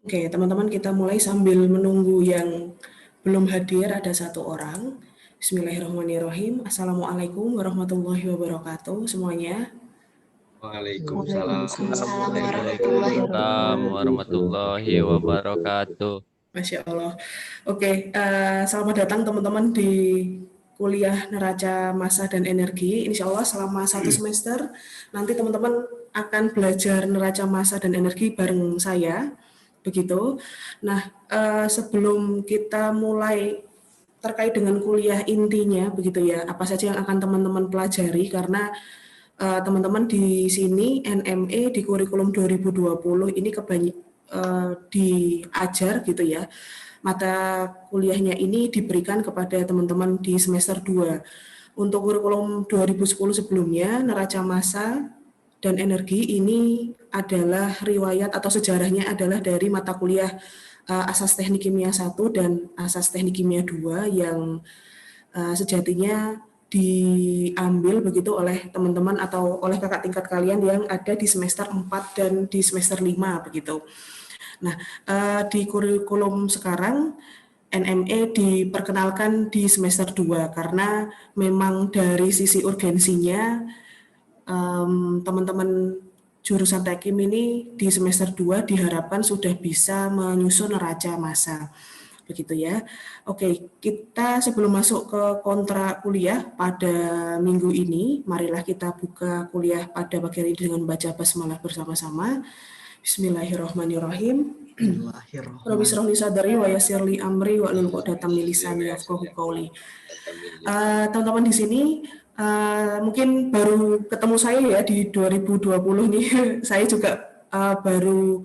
Oke, teman-teman kita mulai sambil menunggu yang belum hadir, ada satu orang. Bismillahirrahmanirrahim. Assalamualaikum warahmatullahi wabarakatuh semuanya. Waalaikumsalam Waalaikumsalam warahmatullahi warahmatullahi wabarakatuh. warahmatullahi wabarakatuh. Masya Allah. Oke, selamat datang teman-teman di kuliah neraca massa dan energi. Insya Allah selama satu semester nanti teman-teman akan belajar neraca massa dan energi bareng saya. Begitu. Nah, sebelum kita mulai terkait dengan kuliah intinya, begitu ya, apa saja yang akan teman-teman pelajari, karena teman-teman di sini NME di kurikulum 2020 ini diajar gitu ya. Mata kuliahnya ini diberikan kepada teman-teman di semester 2. Untuk kurikulum 2010 sebelumnya, neraca massa dan energi ini adalah riwayat atau sejarahnya adalah dari mata kuliah Asas Teknik Kimia 1 dan Asas Teknik Kimia 2 yang sejatinya diambil begitu oleh teman-teman atau oleh kakak tingkat kalian yang ada di semester 4 dan di semester 5 begitu. Nah, di kurikulum sekarang NME diperkenalkan di semester 2 karena memang dari sisi urgensinya teman-teman jurusan Tekim ini di semester 2 diharapkan sudah bisa menyusun neraca massa. Begitu ya. Oke, kita sebelum masuk ke kontra kuliah pada minggu ini, marilah kita buka kuliah pada pagi hari ini dengan baca basmalah bersama-sama. Bismillahirrahmanirrahim. Rabbi shrah li sadri wa yassir li amri wa hlul 'uqdatam min lisani yafqahu qawli. Teman-teman di sini mungkin baru ketemu saya ya di 2020 nih. Saya juga baru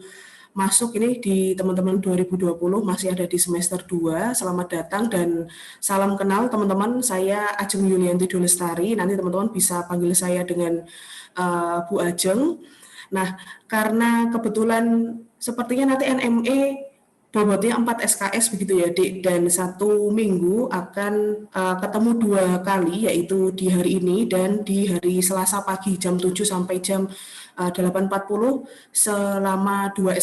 masuk ini di teman-teman 2020, masih ada di semester 2. Selamat datang dan salam kenal teman-teman. Saya Ajeng Yulianti Dolestari. Nanti teman-teman bisa panggil saya dengan Bu Ajeng. Nah, karena kebetulan sepertinya nanti NME bobotnya 4 SKS begitu ya, Dik, dan satu minggu akan ketemu 2 kali, yaitu di hari ini dan di hari Selasa pagi jam 7 sampai jam 8.40 selama 2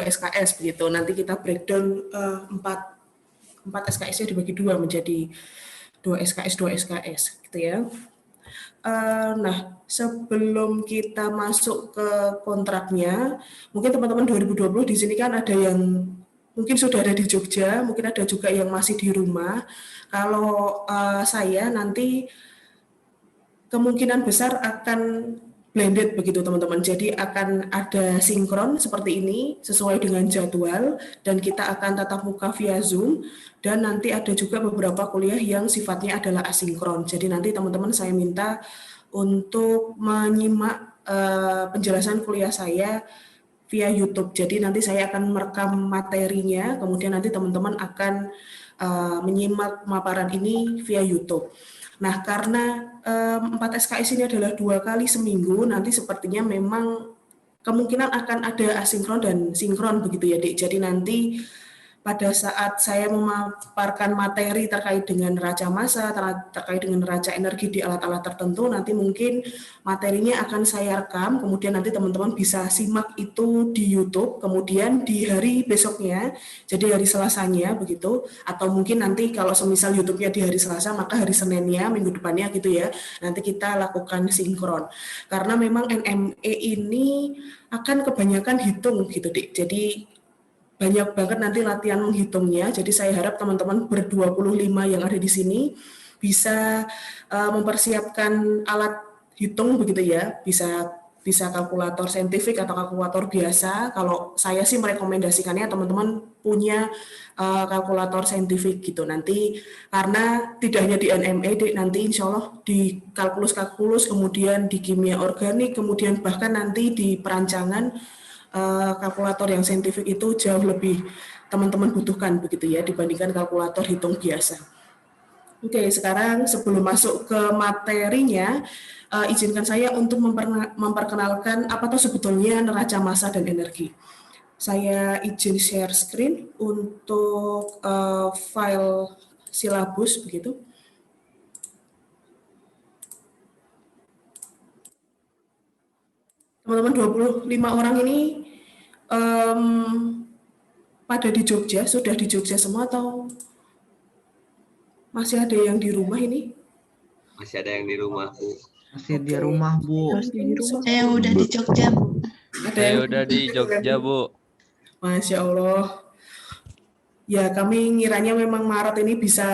SKS begitu. Nanti kita breakdown 4 SKS-nya dibagi 2 menjadi 2 SKS gitu ya. Nah, sebelum kita masuk ke kontraknya, mungkin teman-teman 2020 di sini kan ada yang mungkin sudah ada di Jogja, mungkin ada juga yang masih di rumah. Kalau saya nanti kemungkinan besar akan blended begitu teman-teman. Jadi akan ada sinkron seperti ini sesuai dengan jadwal dan kita akan tatap muka via Zoom, dan nanti ada juga beberapa kuliah yang sifatnya adalah asinkron. Jadi nanti teman-teman saya minta untuk menyimak penjelasan kuliah saya via YouTube. Jadi nanti saya akan merekam materinya, kemudian nanti teman-teman akan menyimak pemaparan ini via YouTube. Nah, karena 4 SKS ini adalah 2 kali seminggu, nanti sepertinya memang kemungkinan akan ada asinkron dan sinkron begitu ya, Dik. Jadi nanti pada saat saya memaparkan materi terkait dengan neraca massa, terkait dengan neraca energi di alat-alat tertentu, nanti mungkin materinya akan saya rekam, kemudian nanti teman-teman bisa simak itu di YouTube, kemudian di hari besoknya, jadi hari Selasanya begitu, atau mungkin nanti kalau semisal YouTube-nya di hari Selasa, maka hari Seninnya, minggu depannya gitu ya, nanti kita lakukan sinkron. Karena memang NME ini akan kebanyakan hitung gitu, Dik. Jadi banyak banget nanti latihan menghitungnya. Jadi saya harap teman-teman ber-25 yang ada di sini bisa mempersiapkan alat hitung begitu ya. Bisa kalkulator saintifik atau kalkulator biasa. Kalau saya sih merekomendasikannya teman-teman punya kalkulator saintifik gitu. Nanti karena tidak hanya di NME, nanti insya Allah di kalkulus-kalkulus, kemudian di kimia organik, kemudian bahkan nanti di perancangan kalkulator yang saintifik itu jauh lebih teman-teman butuhkan begitu ya dibandingkan kalkulator hitung biasa. Oke, sekarang sebelum masuk ke materinya, izinkan saya untuk memperkenalkan apa tuh sebetulnya neraca massa dan energi. Saya izin share screen untuk file silabus begitu. Teman-teman 25 orang ini pada di Jogja? Sudah di Jogja semua atau masih ada yang di rumah ini? Masih ada yang di rumah, Bu. Masih di Oke. rumah, Bu. Masih di rumah. Saya yang udah di Jogja, Bu. Ada Saya yang udah di Jogja, Bu. Masya Allah. Ya, kami ngiranya memang Maret ini bisa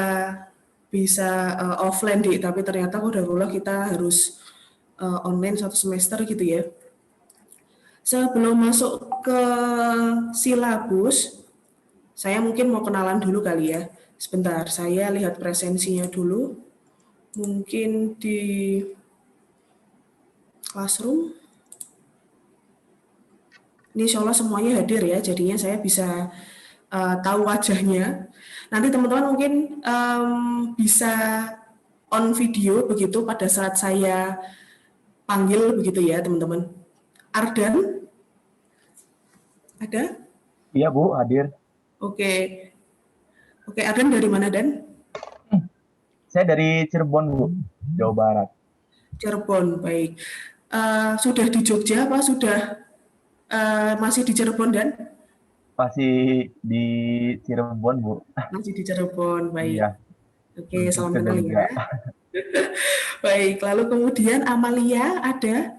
offline deh, tapi ternyata udah kita harus online 1 semester gitu ya. Sebelum masuk ke silabus, saya mungkin mau kenalan dulu kali ya. Sebentar, saya lihat presensinya dulu. Mungkin di Classroom. Ini insya Allah semuanya hadir ya, jadinya saya bisa tahu wajahnya. Nanti teman-teman mungkin bisa on video begitu pada saat saya panggil begitu ya teman-teman. Ardan? Ada? Iya Bu, hadir. Oke. Oke, Ardan dari mana Dan? Saya dari Cirebon Bu, Jawa Barat. Cirebon, baik. Sudah di Jogja apa sudah masih di Cirebon Dan? Masih di Cirebon Bu. Masih di Cirebon, baik. Iya. Oke, salam Ke kenal Jogja. ya. Baik, lalu kemudian Amalia ada?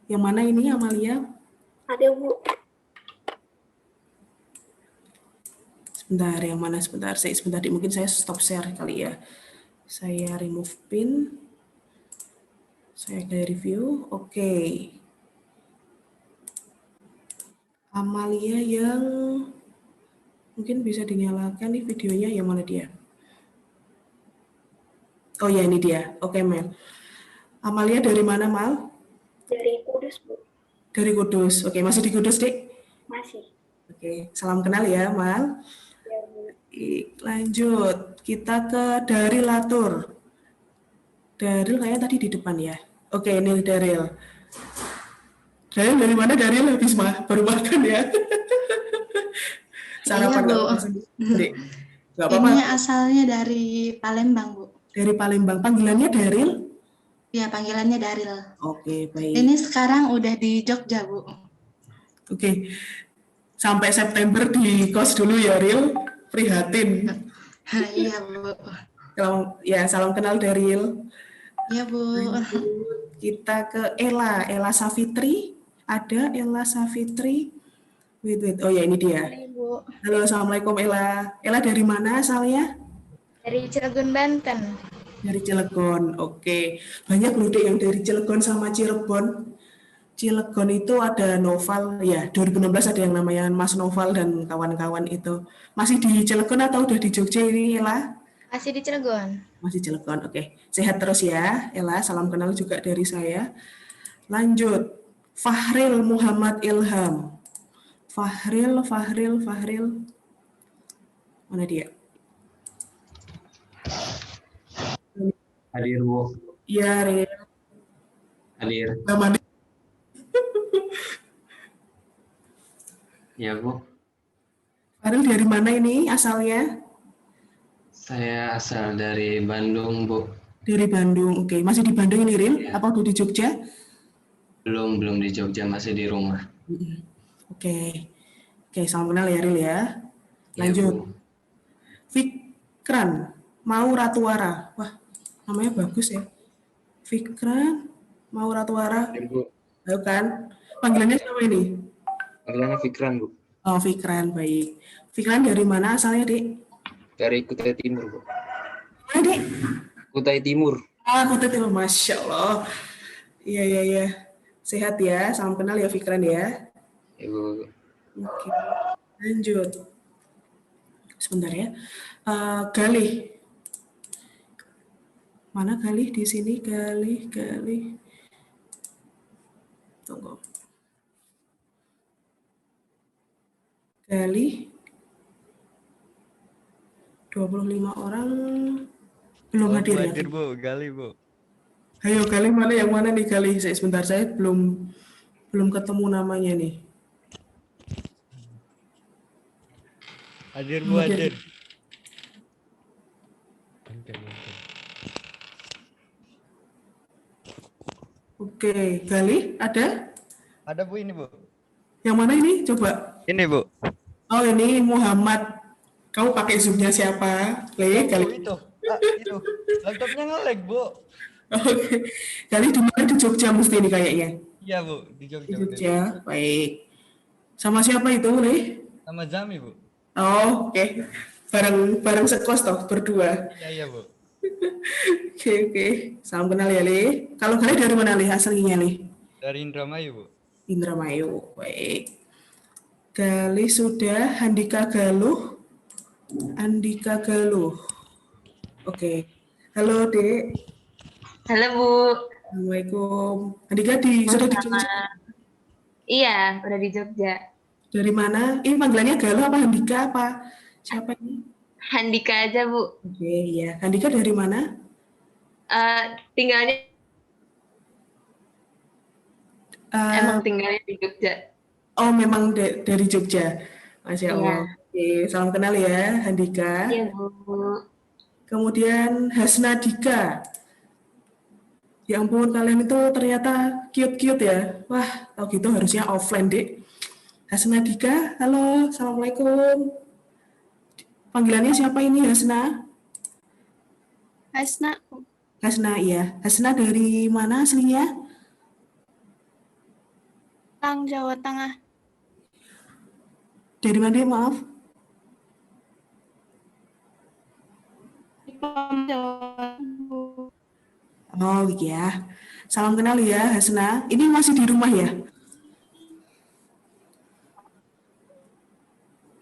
Yang mana ini Amalia? Ada, Bu. Sebentar, yang mana sebentar? Sebentar, mungkin saya stop share kali ya. Saya remove pin. Saya ke review. Oke. Amalia yang mungkin bisa dinyalakan nih videonya, yang mana dia? Oh ya, ini dia. Oke, Mel. Amalia dari mana, Mal? Dari Kudus, Bu. Dari Kudus. Oke, masih di Kudus, Dik? Masih. Oke, salam kenal ya, Mal. Ya, Bu. Lanjut, kita ke Daril Latur. Daril kayaknya tadi di depan ya. Oke, ini Daril. Daril dari mana Daril? Habis baru makan ya. Sarapan Iya, Bu. nggak apa-apa sih? Dek, nggak apa-apa. Ini asalnya dari Palembang, Bu. Dari Palembang. Panggilannya Daril? Ya, panggilannya Daril. Oke, baik. Ini sekarang udah di Jogja, Bu. Oke. Sampai September di kos dulu ya, Ril. Prihatin. Iya, Bu. Salam kenal Daril. Iya, Bu. Kita ke Ella Safitri. Ada Ella Safitri. Wait. Oh ya, ini dia. Hai, Bu. Halo, Assalamualaikum Ella. Ella dari mana asalnya? Dari Cilegon, Banten. Dari Cilegon. Oke. Banyak loh Dek yang dari Cilegon sama Cirebon. Cilegon itu ada Noval, ya 2016 ada yang namanya Mas Noval dan kawan-kawan itu. Masih di Cilegon atau udah di Jogja ini Ella? Masih di Cilegon. Masih Cilegon, oke. Sehat terus ya Ella, salam kenal juga dari saya. Lanjut, Fahril Muhammad Ilham. Fahril. Mana dia? Hadir, Bu. Iya, Ril. Hadir. Namanya Ya, Bu. Fahril dari mana ini asalnya? Saya asal dari Bandung, Bu. Dari Bandung, oke. Masih di Bandung ini, Ril? Ya. Apa udah di Jogja? Belum di Jogja, masih di rumah. Oke, salam kenal ya, Ril ya. Ya, Lanjut. Bu. Fikran Mauratuara. Wah, namanya bagus ya. Fikran Mauratuara. Ya, Bu. Ayo kan? Panggilannya siapa ini? Panggilannya Fikran, Bu. Oh, Fikran, baik. Fikran dari mana asalnya, Dik? Dari Kutai Timur, Bu. Mana, Dik? Kutai Timur. Kutai Timur, Masya Allah. Iya. Sehat ya, salam kenal ya Fikran ya. Ya, Bu. Oke, lanjut. Sebentar ya. Galih. Mana Galih di sini? Galih. Tunggu. Galih. 25 orang belum hadir ya. Hadir, Bu. Gali, Bu. Ayo Galih mana yang mana nih Galih? Sebentar saya belum ketemu namanya nih. Hadir, Bu. Hadir. Oke, Galih ada? Ada Bu ini Bu. Yang mana ini? Coba. Ini, Bu. Oh, ini Muhammad. Kamu pakai Zoom-nya siapa? Le, Bu, kali. itu. Itu. Laptopnya nge-lag, Bu. Oke. Kali di mana? Di Jogja mesti ini kayaknya. Iya, Bu. Di Di Jogja. bener. Jogja. Baik. Sama siapa itu, Le? Sama Zami, Bu. Oh, oke. Bareng sekos toh, berdua. Iya, Bu. Oke. Salam kenal ya, Le. Kalau kalian dari mana, Le? Aslinya, Le? Dari Indramayu, Bu. Indramayu. Baik. Gali sudah, Handika Galuh. Andika Galuh. Oke. Halo, Dek. Halo Bu. Assalamualaikum. Andika sudah di Jogja? Iya, udah di Jogja. Dari mana? Ini panggilannya Galuh apa Handika apa? Siapa ini? Handika aja Bu. Oke, ya. Handika dari mana? Tinggalnya emang tinggalnya di Jogja. Oh, memang dari Jogja. Masya Allah. Iya. Oke, salam kenal ya, Handika. Iya Bu. Kemudian Hasnadika. Ya ampun, kalian itu ternyata cute-cute ya. Wah, tau gitu harusnya offline, Dek. Hasnadika, halo, Assalamualaikum. Panggilannya siapa ini, Hasna? Hasna. Hasna, iya. Hasna dari mana aslinya? Jawa Tengah. Dari mana, dia, maaf? Oh iya, salam kenal ya Hasna. Ini masih di rumah ya?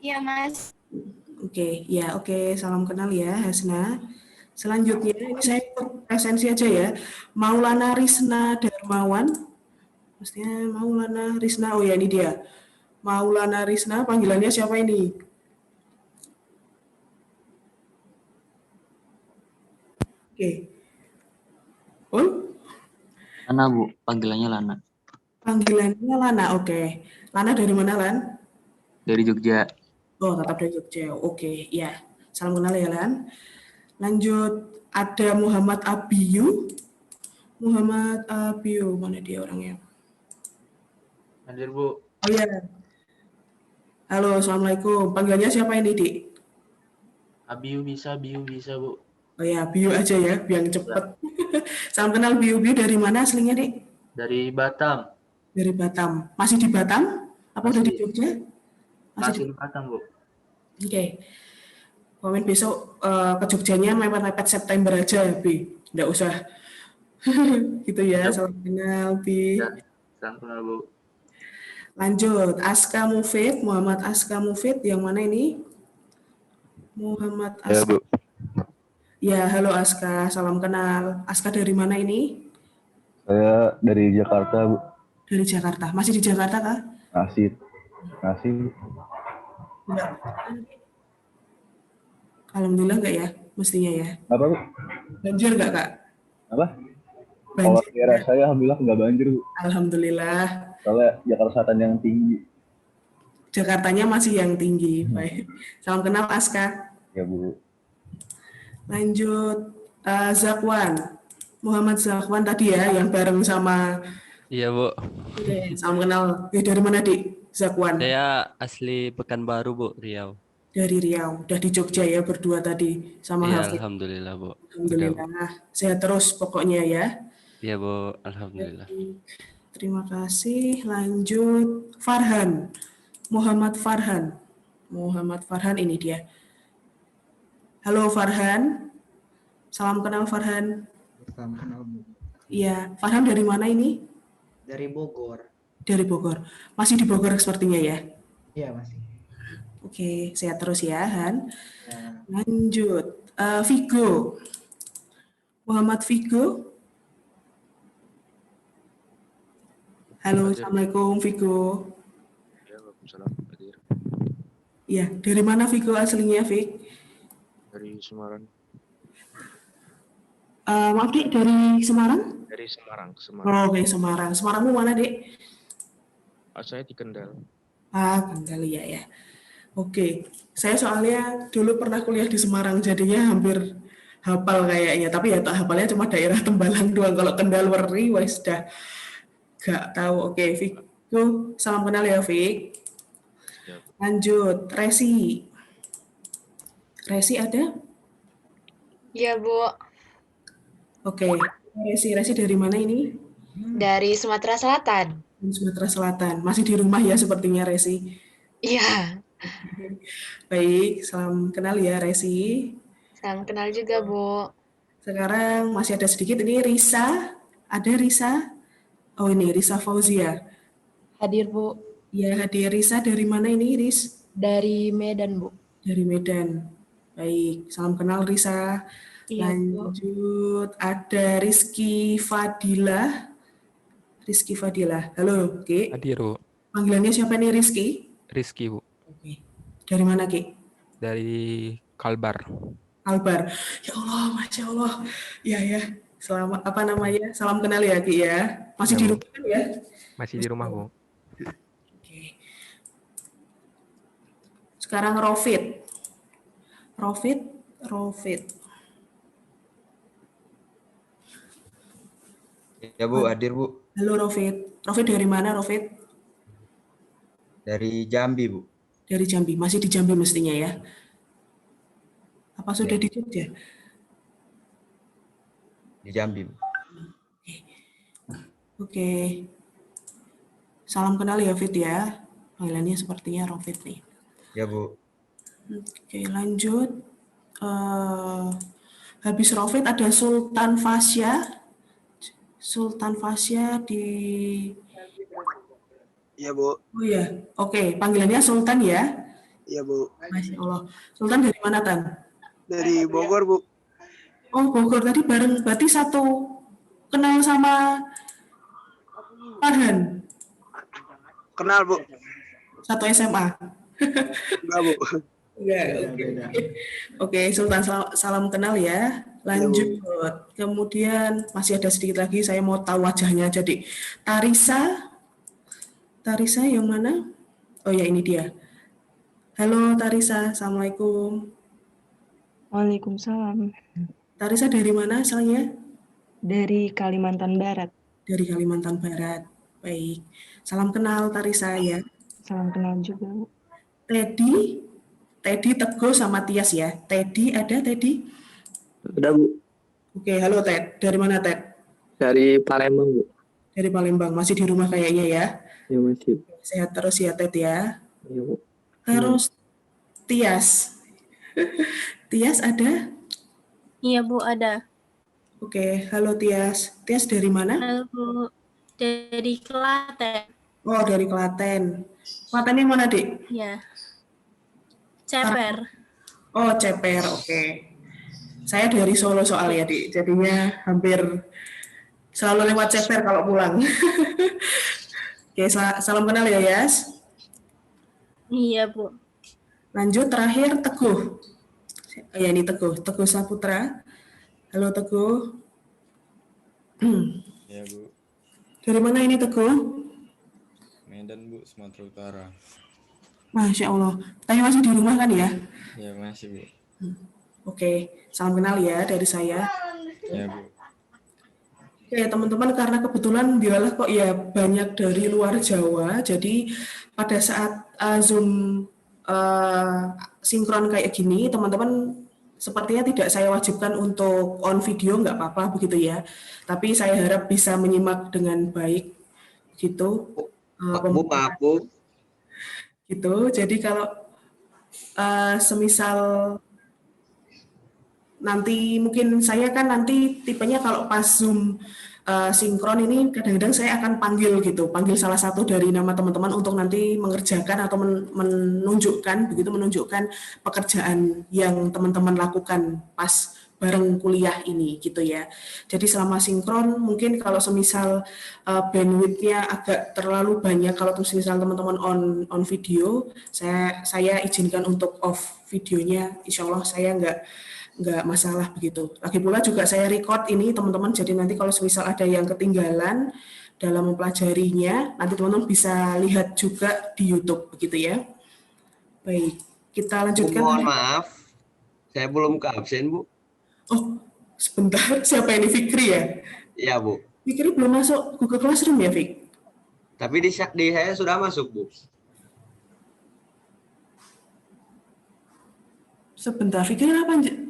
Iya Mas. Oke, ya oke. Salam kenal ya Hasna. Selanjutnya ini saya ikut presensi aja ya. Maulana Risna Darmawan. Maksudnya Maulana Risna, oh ya ini dia. Maulana Risna, panggilannya siapa ini? Oke. Oh, Lana Bu, panggilannya Lana. panggilannya Lana, oke. Lana dari mana, Lan? Dari Jogja. Oh, tetap dari Jogja. Oke, ya. Salam kenal ya, Lan. Lanjut, ada Muhammad Abiyu. Muhammad Abiyu, mana dia orangnya? Hadir Bu. Oh iya. Halo, Assalamualaikum. Panggilannya siapa ini, Dik? Biu bisa Bu. Oh ya, Biu aja ya, biar cepet. Salam kenal Biu. Biu dari mana aslinya, Dik? Dari Batam. Dari Batam. Masih di Batam? Apa udah di Jogja? Masih di Batam Bu. Oke. Komen besok ke Jogjanya mepet-mepet September aja ya, Bi. Nggak usah. Gitu ya, salam kenal, Bi. Ya, salam kenal Bu. Lanjut, Aska Mufid, Muhammad Aska Mufid, yang mana ini? Muhammad Ya, Aska. Bu. Ya, halo Aska, salam kenal. Aska dari mana ini? Saya dari Jakarta, Bu. Dari Jakarta. Masih di Jakarta kah? Masih. Enggak. Alhamdulillah enggak ya? Mestinya ya. Apa, Bu? Banjir enggak, Kak? Apa? Kalau Banjir. daerah saya alhamdulillah nggak banjir, Bu. Alhamdulillah. Soalnya Jakarta Selatan yang tinggi. Jakartanya masih yang tinggi. Baik. Salam kenal Aska. Ya, Bu. Lanjut, Zakwan. Muhammad Zakwan tadi ya, yang bareng sama... Iya, Bu. Oke, salam kenal. Dari mana, Dik? Zakwan? Saya asli Pekanbaru, Bu, Riau. Dari Riau. Udah di Jogja ya, berdua tadi. Sama Iya, Hafid. alhamdulillah, Bu. Alhamdulillah. Sehat terus pokoknya ya. Iya, Bu. Alhamdulillah. Terima kasih. Lanjut, Farhan. Muhammad Farhan. Muhammad Farhan, ini dia. Halo Farhan. Salam kenal Farhan. Salam kenal Bu. Iya, Farhan dari mana ini? Dari Bogor. Dari Bogor. Masih di Bogor sepertinya ya? Iya masih. Oke, sehat terus ya, Han. Ya. Lanjut, Vigo. Muhammad Vigo. Halo, Assalamualaikum Vigo. Ya, Waalaikumsalam. Hadir. Iya, dari mana Vigo aslinya, Vig? Dari Semarang. Maaf, Dik, dari Semarang? Dari Semarang. Oh, oke, Semarang. Semarangmu mana, Dik? Saya di Kendal. Kendal ya. Oke, saya soalnya dulu pernah kuliah di Semarang, jadinya hampir hafal kayaknya. Tapi ya tak hafalnya cuma daerah Tembalang doang. Kalau Kendal Weri, wes dah gak tahu. Oke, Vigo, salam kenal ya, Vig. Ya. Lanjut, Resi. Resi ada? Iya, Bu. Oke. Resi dari mana ini? Dari Sumatera Selatan. Di Sumatera Selatan. Masih di rumah ya sepertinya Resi. Iya. Baik, salam kenal ya Resi. Salam kenal juga, Bu. Sekarang masih ada sedikit ini Risa. Ada Risa? Oh ini Risa Fauzia. Hadir, Bu. Ya, hadir. Risa dari mana ini, Riz? Dari Medan, Bu. Dari Medan. Baik, salam kenal Risa. Iya, Bu. Lanjut, ada Rizky Fadila. Rizky Fadila. Halo, Ki. Hadir, Bu. Panggilannya siapa nih, Rizky? Rizky, Bu. Oke. Dari mana, Ki? Dari Kalbar. Albar. Ya Allah, Masya Allah. Ya, ya. Selamat, apa namanya? Salam kenal ya, Ki ya. Masih Ya, di Bu. rumah kan ya? Masih di rumah, Bu. Oke. Sekarang Rofit. Rofit. Ya Bu, hadir Bu. Halo Rofit. Rofit dari mana, Rofit? Dari Jambi Bu. Dari Jambi. Masih di Jambi mestinya ya? Apa sudah di Jogja? Di Jambi Bu. Oke. Salam kenal ya, Fit ya. Panggilannya sepertinya Rofit nih. Ya Bu. Oke, lanjut. Habis Rofit ada Sultan Fasya. Sultan Fasya di... Iya, Bu. Oh ya, oke. Panggilannya Sultan ya. Iya, Bu. Masya Allah. Sultan dari mana, Tan? Dari Bogor, Bu. Oh, Bogor. Tadi bareng, berarti satu kenal sama Farhan. Kenal, Bu. Satu SMA. Enggak, Bu. Enggak, oke. Oke, Sultan salam kenal ya. Lanjut. Kemudian masih ada sedikit lagi, saya mau tahu wajahnya. Jadi, Tarisa yang mana? Oh ya, ini dia. Halo Tarisa, Assalamualaikum. Waalaikumsalam. Tarisa dari mana asalnya? Dari Kalimantan Barat. Dari Kalimantan Barat. Baik. Salam kenal Tarisa ya. Salam kenal juga, Bu. Teddy, Teguh sama Tias ya. Teddy ada Teddy? Udah, Bu. Oke, halo Ted. Dari mana Ted? Dari Palembang, Bu. Dari Palembang. Masih di rumah kayaknya ya. Ya, masih. Sehat terus ya Ted ya. Iya, Bu. Terus Tias. Tias ada? Iya, Bu, ada. Oke, halo Tias. Tias dari mana? Halo, Bu. Dari Klaten. Oh, dari Klaten. Klaten yang mana, Dik? Ya. Ceper. Oh, Ceper. Oke. Saya dari Solo soalnya, Dik. Jadinya hampir selalu lewat Ceper kalau pulang. Oke, salam kenal ya, Yas. Iya, Bu. Lanjut, terakhir Teguh. Ya, ini Teguh. Teguh Saputra. Halo, Teguh. Ya, Bu. Dari mana ini, Teguh? Medan, Bu, Sumatera Utara. Masya Allah. Tanya masih di rumah kan ya? Ya, masih, Bu. Oke, salam kenal ya dari saya. Ya, Bu. Oke, teman-teman, karena kebetulan dialah kok ya banyak dari luar Jawa, jadi pada saat Zoom sinkron kayak gini, teman-teman sepertinya tidak saya wajibkan untuk on video, nggak apa-apa begitu ya. Tapi saya harap bisa menyimak dengan baik, gitu. Bu, maaf Bu. Gitu. Jadi kalau semisal nanti mungkin saya kan nanti tipenya kalau pas Zoom sinkron ini kadang-kadang saya akan panggil panggil salah satu dari nama teman-teman untuk nanti mengerjakan atau menunjukkan pekerjaan yang teman-teman lakukan pas bareng kuliah ini gitu ya. Jadi selama sinkron mungkin kalau semisal bandwidth-nya agak terlalu banyak, kalau semisal teman-teman on video, saya izinkan untuk off videonya. Insya Allah saya nggak masalah begitu. Lagi pula juga saya record ini teman-teman, jadi nanti kalau semisal ada yang ketinggalan dalam mempelajarinya, nanti teman-teman bisa lihat juga di YouTube begitu ya. Baik, kita lanjutkan. Mohon maaf, saya belum ke absen Bu. Oh, sebentar, siapa ini, Fikri ya? Iya Bu. Fikri belum masuk Google Classroom ya, Fik? Tapi di saya sudah masuk Bu. Sebentar, Fikri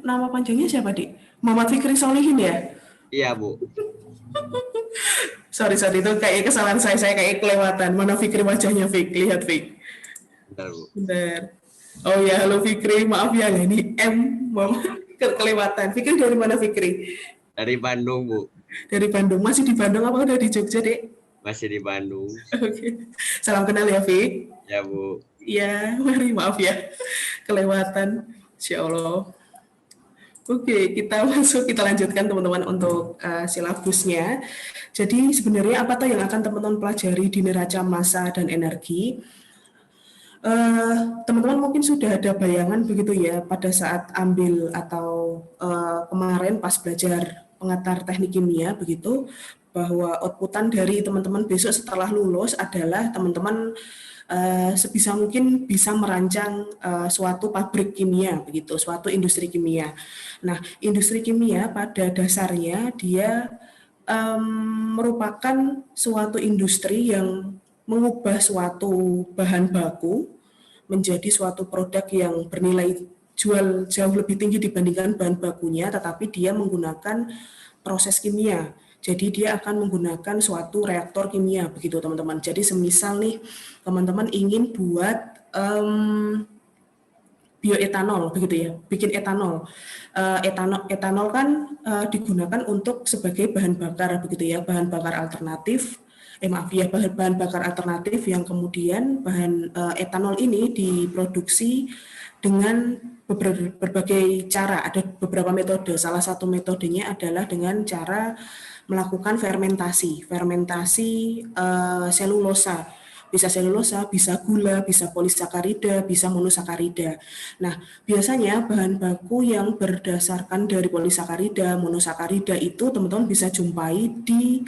nama panjangnya siapa, Dik? Muhammad Fikri Solihin ya? Iya, Bu. Sorry, itu kayak kesalahan saya kayak kelewatan. Mana Fikri wajahnya, Fik? Lihat, Fik. Bentar, Bu. Bentar. Oh ya, halo Fikri, maaf ya, ini M, kelewatan. Fikri dari mana, Fikri? Dari Bandung, Bu. Dari Bandung. Masih di Bandung apa udah di Jogja, Dek? Masih di Bandung. Oke. Salam kenal ya, Fik. Ya, Bu. Ya, mari maaf ya. Kelewatan. Insya Allah. Oke, kita lanjutkan teman-teman untuk silabusnya. Jadi sebenarnya apa tuh yang akan teman-teman pelajari di neraca massa dan energi? Teman-teman mungkin sudah ada bayangan begitu ya pada saat ambil atau kemarin pas belajar pengantar teknik kimia begitu, bahwa outputan dari teman-teman besok setelah lulus adalah teman-teman sebisa mungkin bisa merancang suatu pabrik kimia begitu, suatu industri kimia. Nah, industri kimia pada dasarnya dia merupakan suatu industri yang mengubah suatu bahan baku menjadi suatu produk yang bernilai jual jauh lebih tinggi dibandingkan bahan bakunya, tetapi dia menggunakan proses kimia. Jadi dia akan menggunakan suatu reaktor kimia begitu teman-teman. Jadi semisal nih teman-teman ingin buat bioetanol begitu ya, bikin etanol. Etanol kan digunakan untuk sebagai bahan bakar begitu ya, bahan bakar alternatif. Bahan bakar alternatif yang kemudian bahan etanol ini diproduksi dengan berbagai cara. Ada beberapa metode. Salah satu metodenya adalah dengan cara melakukan fermentasi selulosa. Bisa selulosa, bisa gula, bisa polisakarida, bisa monosakarida. Nah, biasanya bahan baku yang berdasarkan dari polisakarida, monosakarida itu teman-teman bisa jumpai di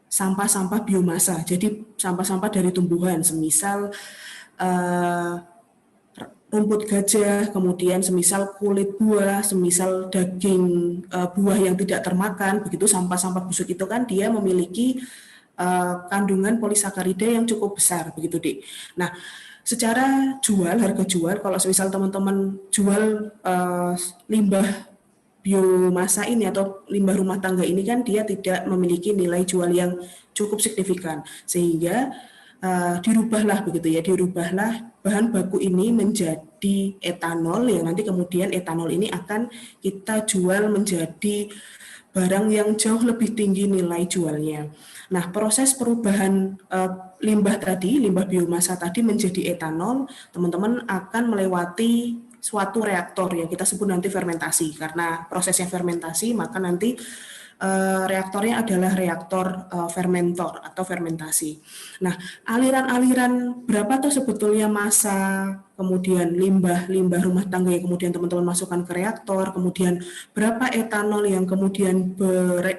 sampah-sampah biomasa. Jadi sampah-sampah dari tumbuhan, semisal rumput gajah, kemudian semisal kulit buah, semisal daging buah yang tidak termakan, begitu sampah-sampah busuk itu kan dia memiliki kandungan polisakarida yang cukup besar, begitu Dik. Nah, secara harga jual, kalau semisal teman-teman jual limbah biomasa ini atau limbah rumah tangga ini kan dia tidak memiliki nilai jual yang cukup signifikan, sehingga dirubahlah bahan baku ini menjadi etanol yang nanti kemudian etanol ini akan kita jual menjadi barang yang jauh lebih tinggi nilai jualnya. Nah, proses perubahan limbah biomasa tadi menjadi etanol, teman-teman akan melewati suatu reaktor yang kita sebut nanti fermentasi. Karena prosesnya fermentasi, maka nanti reaktornya adalah reaktor fermentor atau fermentasi. Nah, aliran-aliran berapa tuh sebetulnya massa, kemudian limbah rumah tangga yang kemudian teman-teman masukkan ke reaktor, kemudian berapa etanol yang kemudian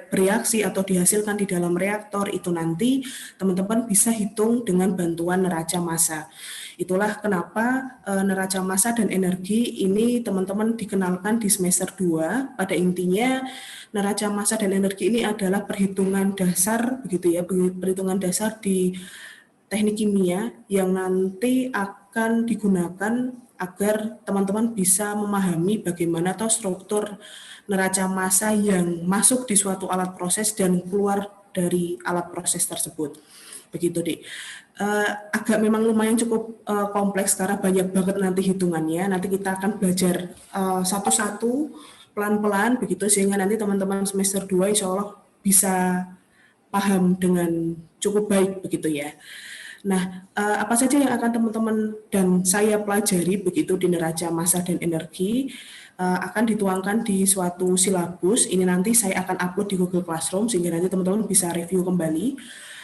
bereaksi atau dihasilkan di dalam reaktor, itu nanti teman-teman bisa hitung dengan bantuan neraca massa. Itulah kenapa neraca massa dan energi ini teman-teman dikenalkan di semester 2. Pada intinya neraca massa dan energi ini adalah perhitungan dasar begitu ya, perhitungan dasar di teknik kimia yang nanti akan digunakan agar teman-teman bisa memahami bagaimana atau struktur neraca massa yang masuk di suatu alat proses dan keluar dari alat proses tersebut. Begitu, Dik. Agak memang lumayan cukup kompleks karena banyak banget nanti hitungannya. Nanti kita akan belajar satu-satu pelan-pelan begitu sehingga nanti teman-teman semester 2 insya Allah bisa paham dengan cukup baik begitu ya. Nah, apa saja yang akan teman-teman dan saya pelajari begitu di neraca massa dan energi akan dituangkan di suatu silabus. Ini nanti saya akan upload di Google Classroom sehingga nanti teman-teman bisa review kembali.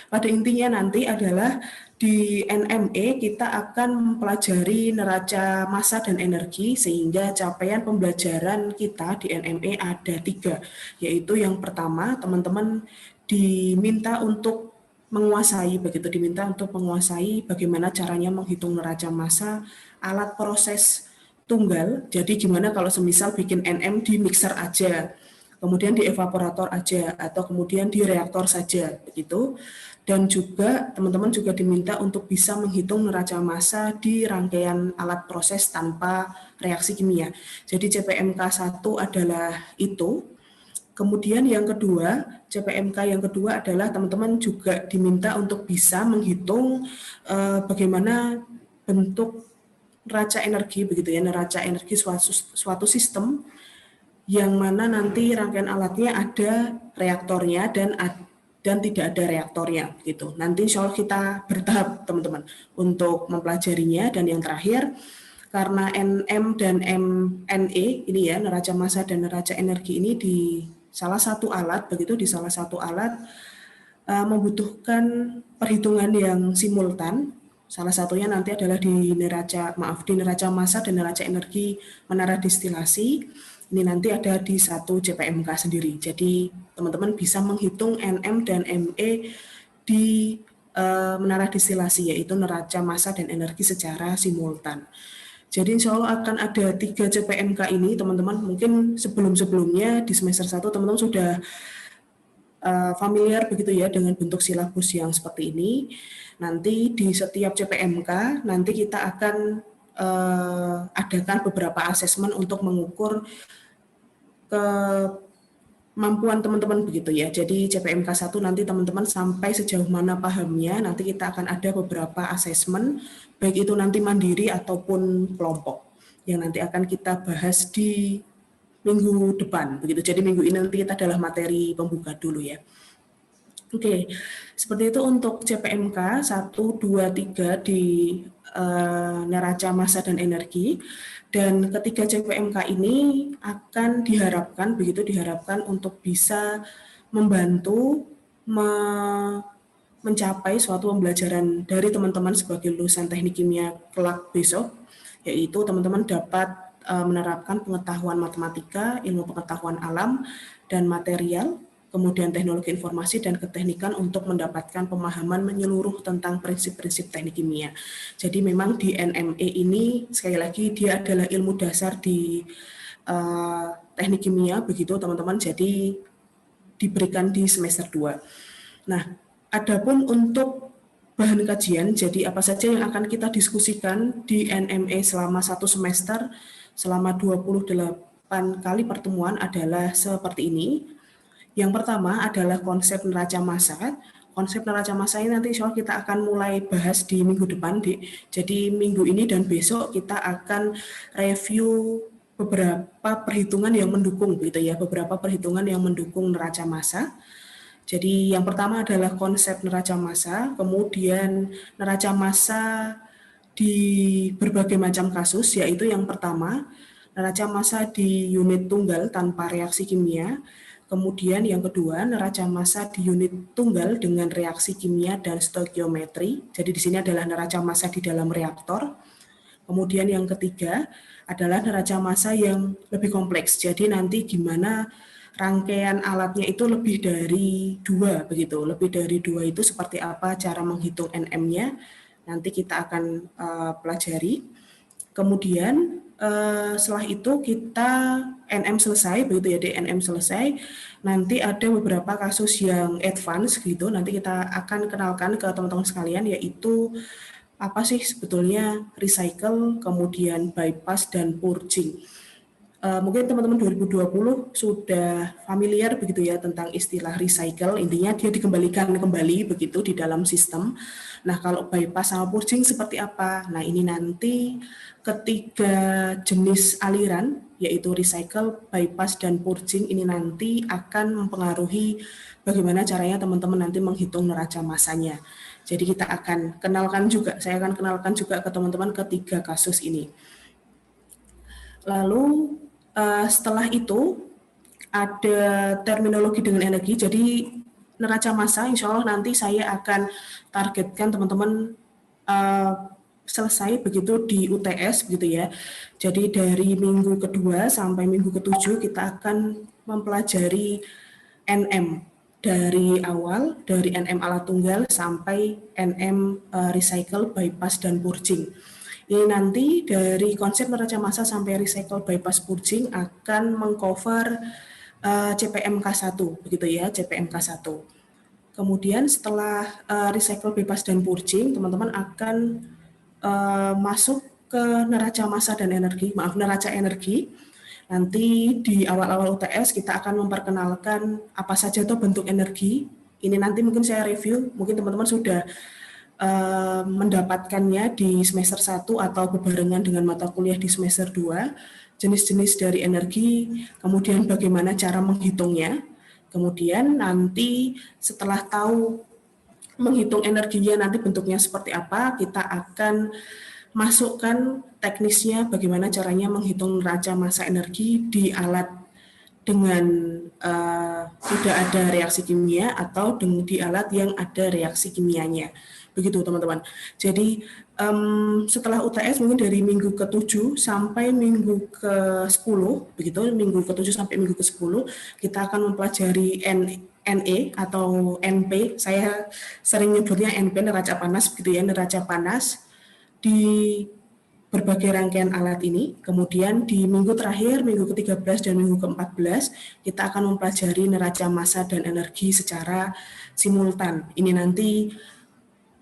Pada intinya nanti adalah di NME kita akan mempelajari neraca massa dan energi sehingga capaian pembelajaran kita di NME ada 3, yaitu yang pertama teman-teman diminta untuk menguasai bagaimana caranya menghitung neraca massa alat proses tunggal. Jadi gimana kalau semisal bikin NM di mixer aja. kemudian di evaporator aja atau kemudian di reaktor saja begitu. Dan juga teman-teman juga diminta untuk bisa menghitung neraca massa di rangkaian alat proses tanpa reaksi kimia. Jadi CPMK 1 adalah itu. Kemudian yang kedua, CPMK yang kedua adalah teman-teman juga diminta untuk bisa menghitung bagaimana bentuk neraca energi begitu ya, neraca energi suatu sistem yang mana nanti rangkaian alatnya ada reaktornya dan tidak ada reaktornya gitu. Nanti insya Allah kita bertahap teman-teman untuk mempelajarinya. Dan yang terakhir, karena NM dan MNE ini ya, neraca massa dan neraca energi ini di salah satu alat begitu, di salah satu alat membutuhkan perhitungan yang simultan. Salah satunya nanti adalah di neraca massa dan neraca energi menara destilasi. Ini nanti ada di satu CPMK sendiri. Jadi teman-teman bisa menghitung NM dan ME di menara destilasi, yaitu neraca massa dan energi secara simultan. Jadi insya Allah akan ada 3 CPMK ini teman-teman. Mungkin sebelum-sebelumnya di semester 1 teman-teman sudah familiar begitu ya dengan bentuk silabus yang seperti ini. Nanti di setiap CPMK nanti kita akan adakan beberapa asesmen untuk mengukur kemampuan teman-teman begitu ya. Jadi CPMK 1 nanti teman-teman sampai sejauh mana pahamnya, nanti kita akan ada beberapa asesmen, baik itu nanti mandiri ataupun kelompok, yang nanti akan kita bahas di minggu depan begitu. Jadi minggu ini nanti kita adalah materi pembuka dulu ya. Oke, seperti itu untuk CPMK 1, 2, 3 di neraca massa dan energi. Dan ketiga CPMK ini akan diharapkan untuk bisa membantu mencapai suatu pembelajaran dari teman-teman sebagai lulusan teknik kimia kelak besok, yaitu teman-teman dapat menerapkan pengetahuan matematika, ilmu pengetahuan alam dan material, kemudian teknologi informasi dan keteknikan untuk mendapatkan pemahaman menyeluruh tentang prinsip-prinsip teknik kimia. Jadi memang di NME ini sekali lagi dia adalah ilmu dasar di teknik kimia begitu teman-teman. Jadi diberikan di semester 2. Nah, adapun untuk bahan kajian, jadi apa saja yang akan kita diskusikan di NME selama 1 semester selama 28 kali pertemuan adalah seperti ini. Yang pertama adalah konsep neraca massa. Konsep neraca massa ini nanti insya Allah kita akan mulai bahas di minggu depan, Dik. Jadi minggu ini dan besok kita akan review beberapa perhitungan yang mendukung gitu ya, beberapa perhitungan yang mendukung neraca massa. Jadi yang pertama adalah konsep neraca massa, kemudian neraca massa di berbagai macam kasus, yaitu yang pertama neraca massa di unit tunggal tanpa reaksi kimia. Kemudian yang kedua, neraca massa di unit tunggal dengan reaksi kimia dan stoikiometri. Jadi di sini adalah neraca massa di dalam reaktor. Kemudian yang ketiga adalah neraca massa yang lebih kompleks. Jadi nanti gimana rangkaian alatnya itu lebih dari 2 begitu. Lebih dari 2 itu seperti apa cara menghitung NM-nya. Nanti kita akan pelajari. Kemudian setelah itu kita NM selesai begitu ya, NM selesai, nanti ada beberapa kasus yang advance gitu, nanti kita akan kenalkan ke teman-teman sekalian, yaitu apa sih sebetulnya recycle, kemudian bypass dan purging. Mungkin teman-teman 2020 sudah familiar begitu ya tentang istilah recycle, intinya dia dikembalikan kembali begitu di dalam sistem. Nah, kalau bypass sama purging seperti apa? Nah, ini nanti ketiga jenis aliran, yaitu recycle, bypass, dan purging, ini nanti akan mempengaruhi bagaimana caranya teman-teman nanti menghitung neraca massanya. Jadi kita akan kenalkan juga, saya akan kenalkan juga ke teman-teman ketiga kasus ini. Lalu setelah itu ada terminologi dengan energi. Jadi neraca massa insya Allah nanti saya akan targetkan teman-teman selesai begitu di UTS begitu ya. Jadi dari minggu kedua sampai minggu ke-7 kita akan mempelajari NM dari awal, dari NM alat tunggal sampai NM recycle, bypass, dan purging. Ini nanti dari konsep neraca massa sampai recycle, bypass, purging akan mengcover CPMK1 begitu ya, CPMK1. Kemudian setelah recycle bebas dan purging, teman-teman akan masuk ke neraca massa dan energi, neraca energi. Nanti di awal-awal UTS kita akan memperkenalkan apa saja tuh bentuk energi. Ini nanti mungkin saya review, mungkin teman-teman sudah mendapatkannya di semester 1 atau bebarengan dengan mata kuliah di semester 2. Jenis-jenis dari energi, kemudian bagaimana cara menghitungnya. Kemudian nanti setelah tahu menghitung energinya nanti bentuknya seperti apa, kita akan masukkan teknisnya bagaimana caranya menghitung neraca massa energi di alat dengan tidak ada reaksi kimia atau di alat yang ada reaksi kimianya. Begitu teman-teman. Jadi setelah UTS mungkin dari minggu ke-7 sampai minggu ke-10, begitu, minggu ke-7 sampai minggu ke-10, kita akan mempelajari NE atau NP, saya sering nyebutnya NP, neraca panas, begitu ya, neraca panas di berbagai rangkaian alat ini. Kemudian di minggu terakhir, minggu ke-13 dan minggu ke-14, kita akan mempelajari neraca massa dan energi secara simultan. Ini nanti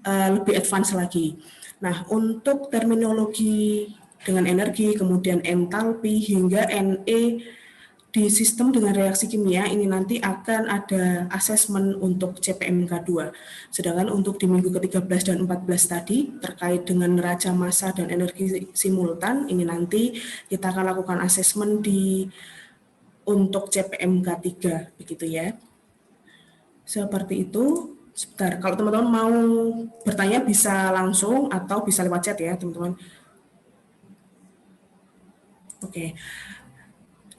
lebih advance lagi. Nah, untuk terminologi dengan energi, kemudian entalpi hingga NE di sistem dengan reaksi kimia, ini nanti akan ada asesmen untuk CPMK 2. Sedangkan untuk di minggu ke-13 dan 14 tadi, terkait dengan neraca massa dan energi simultan, ini nanti kita akan lakukan asesmen untuk CPMK 3, begitu ya. Seperti itu. Sebentar, kalau teman-teman mau bertanya bisa langsung atau bisa lewat chat ya, teman-teman. Oke.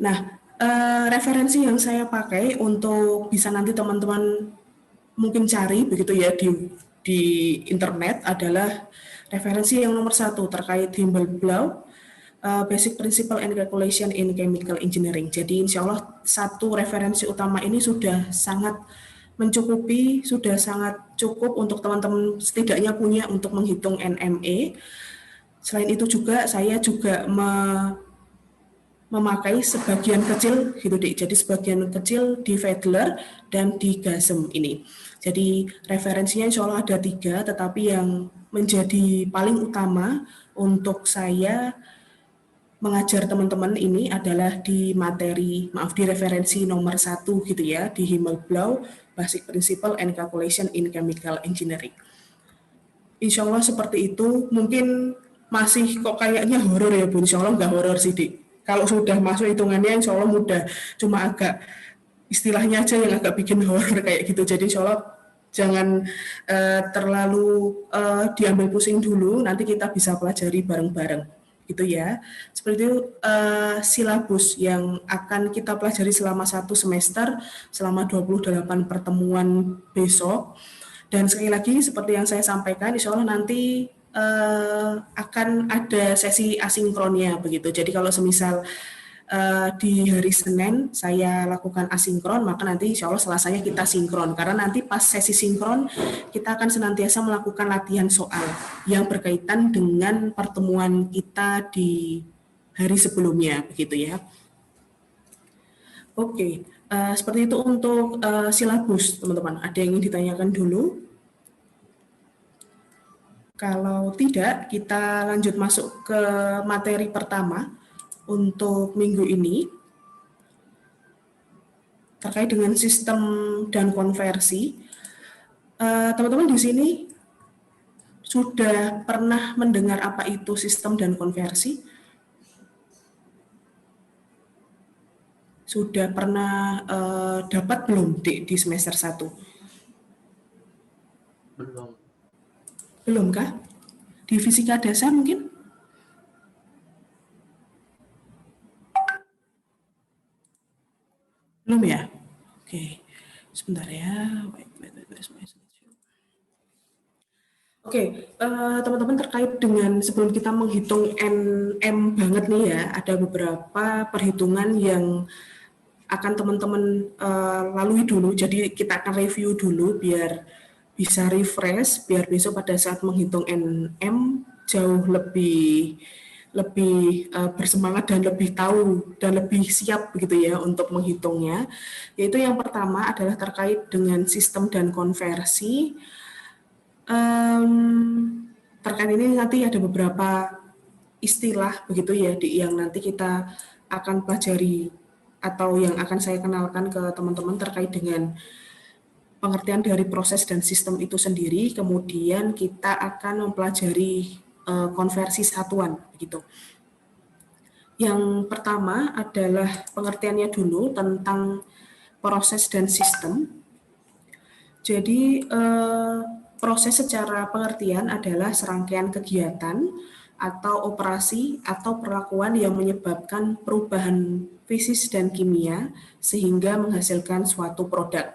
Nah, referensi yang saya pakai untuk bisa nanti teman-teman mungkin cari begitu ya di internet adalah referensi yang nomor 1 terkait Himmelblau, Basic Principle and Calculation in Chemical Engineering. Jadi insya Allah satu referensi utama ini sudah sangat mencukupi, sudah sangat cukup untuk teman-teman setidaknya punya untuk menghitung NME. Selain itu juga saya juga memakai sebagian kecil gitu deh. Jadi sebagian kecil di Fedler dan di GASM ini. Jadi referensinya insya Allah ada 3, tetapi yang menjadi paling utama untuk saya mengajar teman-teman ini adalah di referensi nomor 1 gitu ya, di Himmelblau, Basic Principle and Calculation in Chemical Engineering. Insya Allah seperti itu, mungkin masih kok kayaknya horor ya Bu, insya Allah nggak horor sih Dik. Kalau sudah masuk hitungannya insya Allah mudah, cuma agak istilahnya aja yang agak bikin horor kayak gitu. Jadi insya Allah jangan terlalu diambil pusing dulu, nanti kita bisa pelajari bareng-bareng. Gitu ya. Seperti itu silabus yang akan kita pelajari selama 1 semester, selama 28 pertemuan besok. Dan sekali lagi seperti yang saya sampaikan, insya Allah nanti akan ada sesi asinkronnya begitu. Jadi kalau semisal di hari Senin saya lakukan asinkron, maka nanti insya Allah Selasanya kita sinkron. Karena nanti pas sesi sinkron kita akan senantiasa melakukan latihan soal yang berkaitan dengan pertemuan kita di hari sebelumnya, begitu ya. Oke, seperti itu untuk silabus, teman-teman. Ada yang ingin ditanyakan dulu? Kalau tidak, kita lanjut masuk ke materi pertama untuk minggu ini terkait dengan sistem dan konversi. Teman-teman di sini sudah pernah mendengar apa itu sistem dan konversi? Sudah pernah dapat belum di semester 1? Belum. Belum kah? Di fisika dasar mungkin? Belum ya? Oke, sebentar ya. Oke, teman-teman terkait dengan sebelum kita menghitung NM banget nih ya, ada beberapa perhitungan yang akan teman-teman lalui dulu. Jadi kita akan review dulu biar bisa refresh, biar besok pada saat menghitung NM jauh lebih lebih bersemangat dan lebih tahu dan lebih siap begitu ya untuk menghitungnya. Yaitu yang pertama adalah terkait dengan sistem dan konversi. Terkait ini nanti ada beberapa istilah begitu ya yang nanti kita akan pelajari atau yang akan saya kenalkan ke teman-teman terkait dengan pengertian dari proses dan sistem itu sendiri. Kemudian kita akan mempelajari konversi satuan begitu. Yang pertama adalah pengertiannya dulu tentang proses dan sistem. Jadi proses secara pengertian adalah serangkaian kegiatan atau operasi atau perlakuan yang menyebabkan perubahan fisis dan kimia sehingga menghasilkan suatu produk.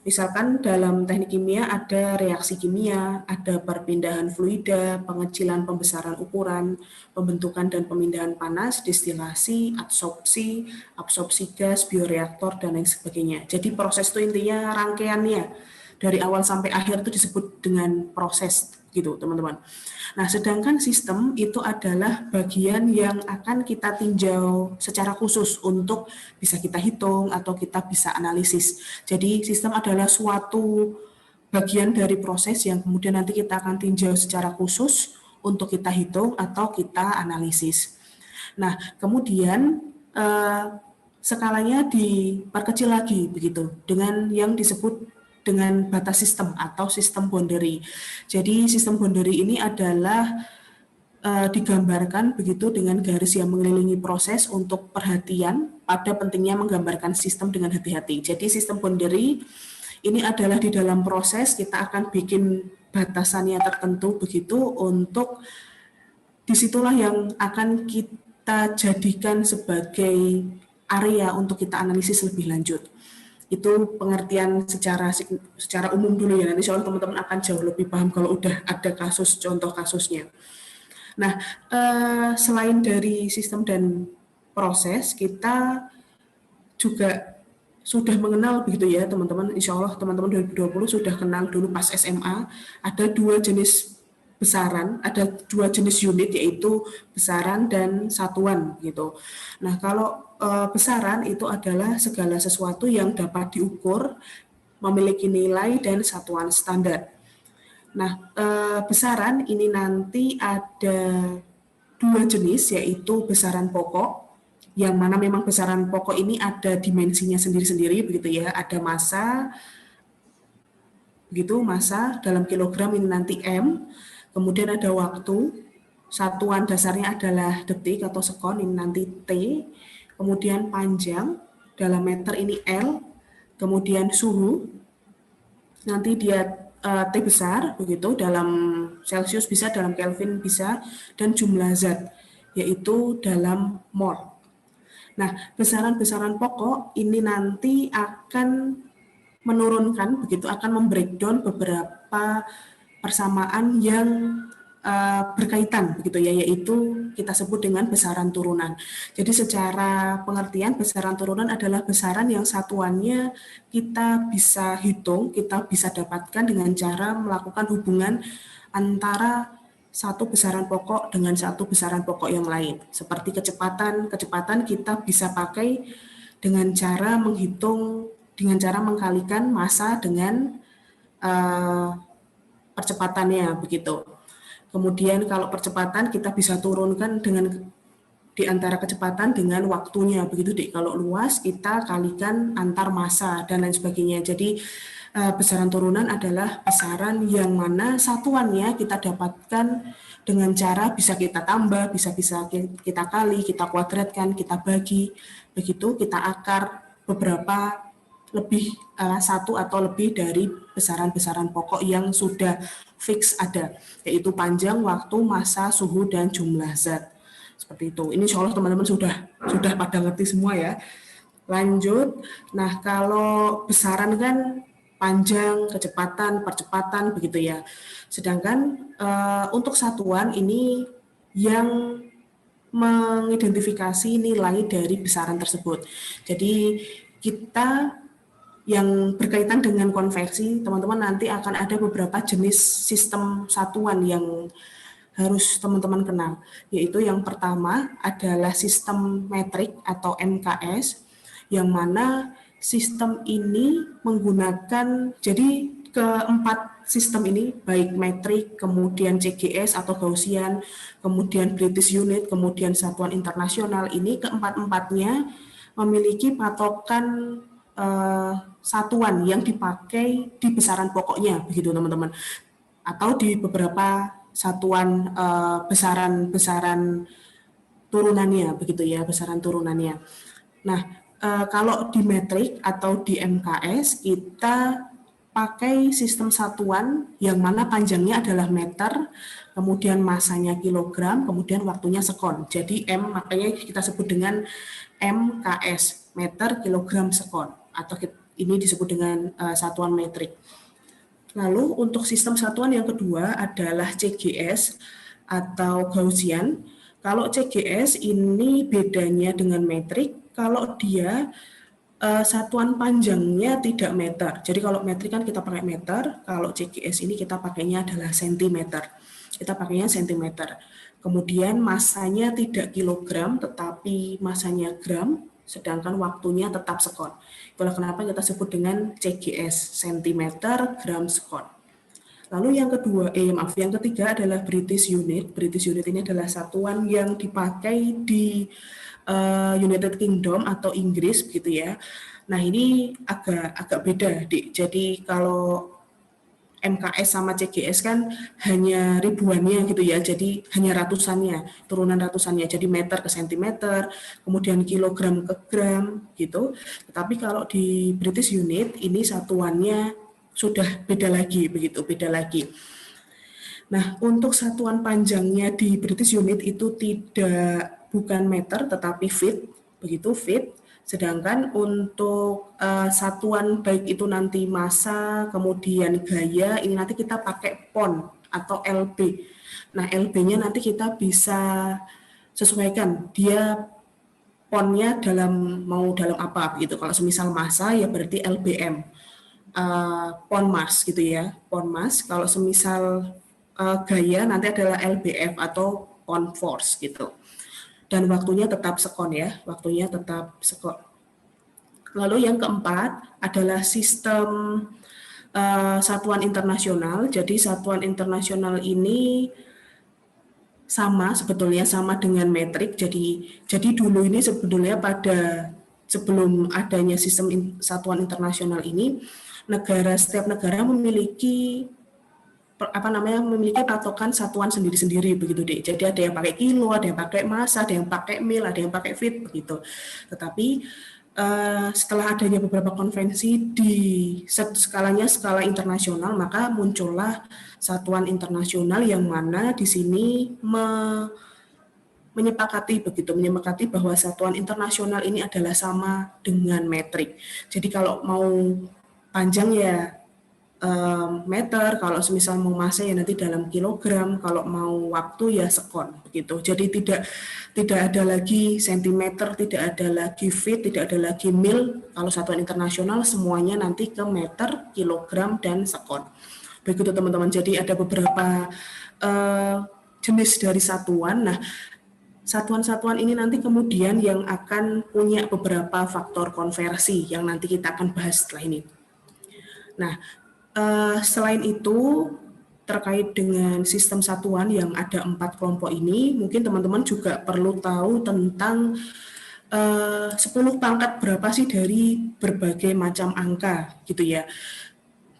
Misalkan dalam teknik kimia ada reaksi kimia, ada perpindahan fluida, pengecilan pembesaran ukuran, pembentukan dan pemindahan panas, destilasi, absorpsi gas, bioreaktor, dan lain sebagainya. Jadi proses itu intinya rangkaiannya dari awal sampai akhir itu disebut dengan proses gitu teman-teman. Nah, sedangkan sistem itu adalah bagian yang akan kita tinjau secara khusus untuk bisa kita hitung atau kita bisa analisis. Jadi sistem adalah suatu bagian dari proses yang kemudian nanti kita akan tinjau secara khusus untuk kita hitung atau kita analisis. Nah, kemudian skalanya diperkecil lagi begitu dengan yang disebut dengan batas sistem atau sistem boundary. Jadi sistem boundary ini adalah digambarkan begitu dengan garis yang mengelilingi proses untuk perhatian pada pentingnya menggambarkan sistem dengan hati-hati. Jadi sistem boundary ini adalah di dalam proses kita akan bikin batasannya tertentu begitu untuk disitulah yang akan kita jadikan sebagai area untuk kita analisis lebih lanjut. Itu pengertian secara umum dulu ya, nanti soal teman-teman akan jauh lebih paham kalau udah ada kasus, contoh kasusnya. Nah, selain dari sistem dan proses, kita juga sudah mengenal begitu ya teman-teman, insya Allah teman-teman 2020 sudah kenal dulu pas SMA, ada dua jenis besaran, ada dua jenis unit yaitu besaran dan satuan gitu. Nah, kalau besaran itu adalah segala sesuatu yang dapat diukur, memiliki nilai dan satuan standar. Nah, besaran ini nanti ada dua jenis yaitu besaran pokok, yang mana memang besaran pokok ini ada dimensinya sendiri-sendiri begitu ya, ada massa, begitu massa dalam kilogram ini nanti M, kemudian ada waktu, satuan dasarnya adalah detik atau sekon ini nanti T, kemudian panjang dalam meter ini L, kemudian suhu, nanti dia T besar, begitu dalam Celsius bisa, dalam Kelvin bisa, dan jumlah zat, yaitu dalam mol. Nah, besaran-besaran pokok ini nanti akan menurunkan, begitu akan membreakdown beberapa persamaan yang berkaitan begitu ya, yaitu kita sebut dengan besaran turunan. Jadi secara pengertian besaran turunan adalah besaran yang satuannya kita bisa hitung, kita bisa dapatkan dengan cara melakukan hubungan antara satu besaran pokok dengan satu besaran pokok yang lain. Seperti kecepatan kita bisa pakai dengan cara menghitung, dengan cara mengkalikan massa dengan percepatannya begitu. Kemudian kalau percepatan kita bisa turunkan dengan di antara kecepatan dengan waktunya begitu deh. Kalau luas kita kalikan antar massa dan lain sebagainya. Jadi besaran turunan adalah besaran yang mana satuannya kita dapatkan dengan cara bisa kita tambah, bisa kita kali, kita kuadratkan, kita bagi, begitu kita akar beberapa lebih satu atau lebih dari besaran-besaran pokok yang sudah fix ada, yaitu panjang, waktu, massa, suhu, dan jumlah zat. Seperti itu. Ini insya Allah teman-teman sudah pada ngerti semua ya. Lanjut. Nah, kalau besaran kan panjang, kecepatan, percepatan, begitu ya. Sedangkan untuk satuan ini yang mengidentifikasi nilai dari besaran tersebut. Jadi kita yang berkaitan dengan konversi, teman-teman nanti akan ada beberapa jenis sistem satuan yang harus teman-teman kenal, yaitu yang pertama adalah sistem metrik atau MKS, yang mana sistem ini menggunakan, jadi keempat sistem ini, baik metrik, kemudian CGS atau Gaussian, kemudian British Unit, kemudian satuan internasional, ini keempat-empatnya memiliki patokan satuan yang dipakai di besaran pokoknya, begitu teman-teman, atau di beberapa satuan besaran turunannya, begitu ya, besaran turunannya. Nah, kalau di metrik atau di MKS kita pakai sistem satuan yang mana panjangnya adalah meter, kemudian masanya kilogram, kemudian waktunya sekon. Jadi M makanya kita sebut dengan MKS, meter, kilogram, sekon, atau ini disebut dengan satuan metrik. Lalu untuk sistem satuan yang kedua adalah CGS atau Gaussian. Kalau CGS ini bedanya dengan metrik, kalau dia satuan panjangnya tidak meter. Jadi kalau metrik kan kita pakai meter, kalau CGS ini kita pakainya adalah sentimeter. Kita pakainya sentimeter. Kemudian masanya tidak kilogram, tetapi masanya gram, sedangkan waktunya tetap sekon. Itulah kenapa kita sebut dengan CGS, sentimeter, gram, sekon. Lalu yang ketiga adalah British Unit. British Unit ini adalah satuan yang dipakai di United Kingdom atau Inggris, begitu ya. Nah ini agak beda, Dik. Jadi kalau MKS sama CGS kan hanya ribuannya gitu ya, jadi hanya ratusannya, turunan ratusannya, jadi meter ke sentimeter, kemudian kilogram ke gram gitu. Tetapi kalau di British Unit ini satuannya sudah beda lagi, begitu, beda lagi. Nah, untuk satuan panjangnya di British Unit itu bukan meter tetapi feet, begitu, feet. Sedangkan untuk satuan baik itu nanti massa, kemudian gaya, ini nanti kita pakai pon atau LB. Nah, LB-nya nanti kita bisa sesuaikan, dia ponnya mau dalam apa gitu. Kalau semisal massa ya berarti LBM, pon mass gitu ya, pon mass. Kalau semisal gaya nanti adalah LBF atau pon force gitu. Dan waktunya tetap sekon ya, waktunya tetap sekon. Lalu yang keempat adalah sistem satuan internasional. Jadi satuan internasional ini sebetulnya sama dengan metrik. Jadi dulu ini sebetulnya sebelum adanya sistem satuan internasional ini, setiap negara memiliki patokan satuan sendiri-sendiri, begitu deh. Jadi ada yang pakai kilo, ada yang pakai massa, ada yang pakai mil, ada yang pakai feet, begitu. Tetapi setelah adanya beberapa konvensi di skala internasional, maka muncullah satuan internasional yang mana di sini menyepakati bahwa satuan internasional ini adalah sama dengan metrik. Jadi kalau mau panjang ya meter, kalau semisal mau massa ya nanti dalam kilogram, kalau mau waktu ya sekon, begitu. Jadi tidak ada lagi sentimeter, tidak ada lagi feet, tidak ada lagi mil. Kalau satuan internasional semuanya nanti ke meter, kilogram, dan sekon. Begitu teman-teman. Jadi ada beberapa jenis dari satuan. Nah, satuan-satuan ini nanti kemudian yang akan punya beberapa faktor konversi yang nanti kita akan bahas setelah ini. Nah, selain itu, terkait dengan sistem satuan yang ada 4 kelompok ini, mungkin teman-teman juga perlu tahu tentang 10 pangkat berapa sih dari berbagai macam angka, gitu ya.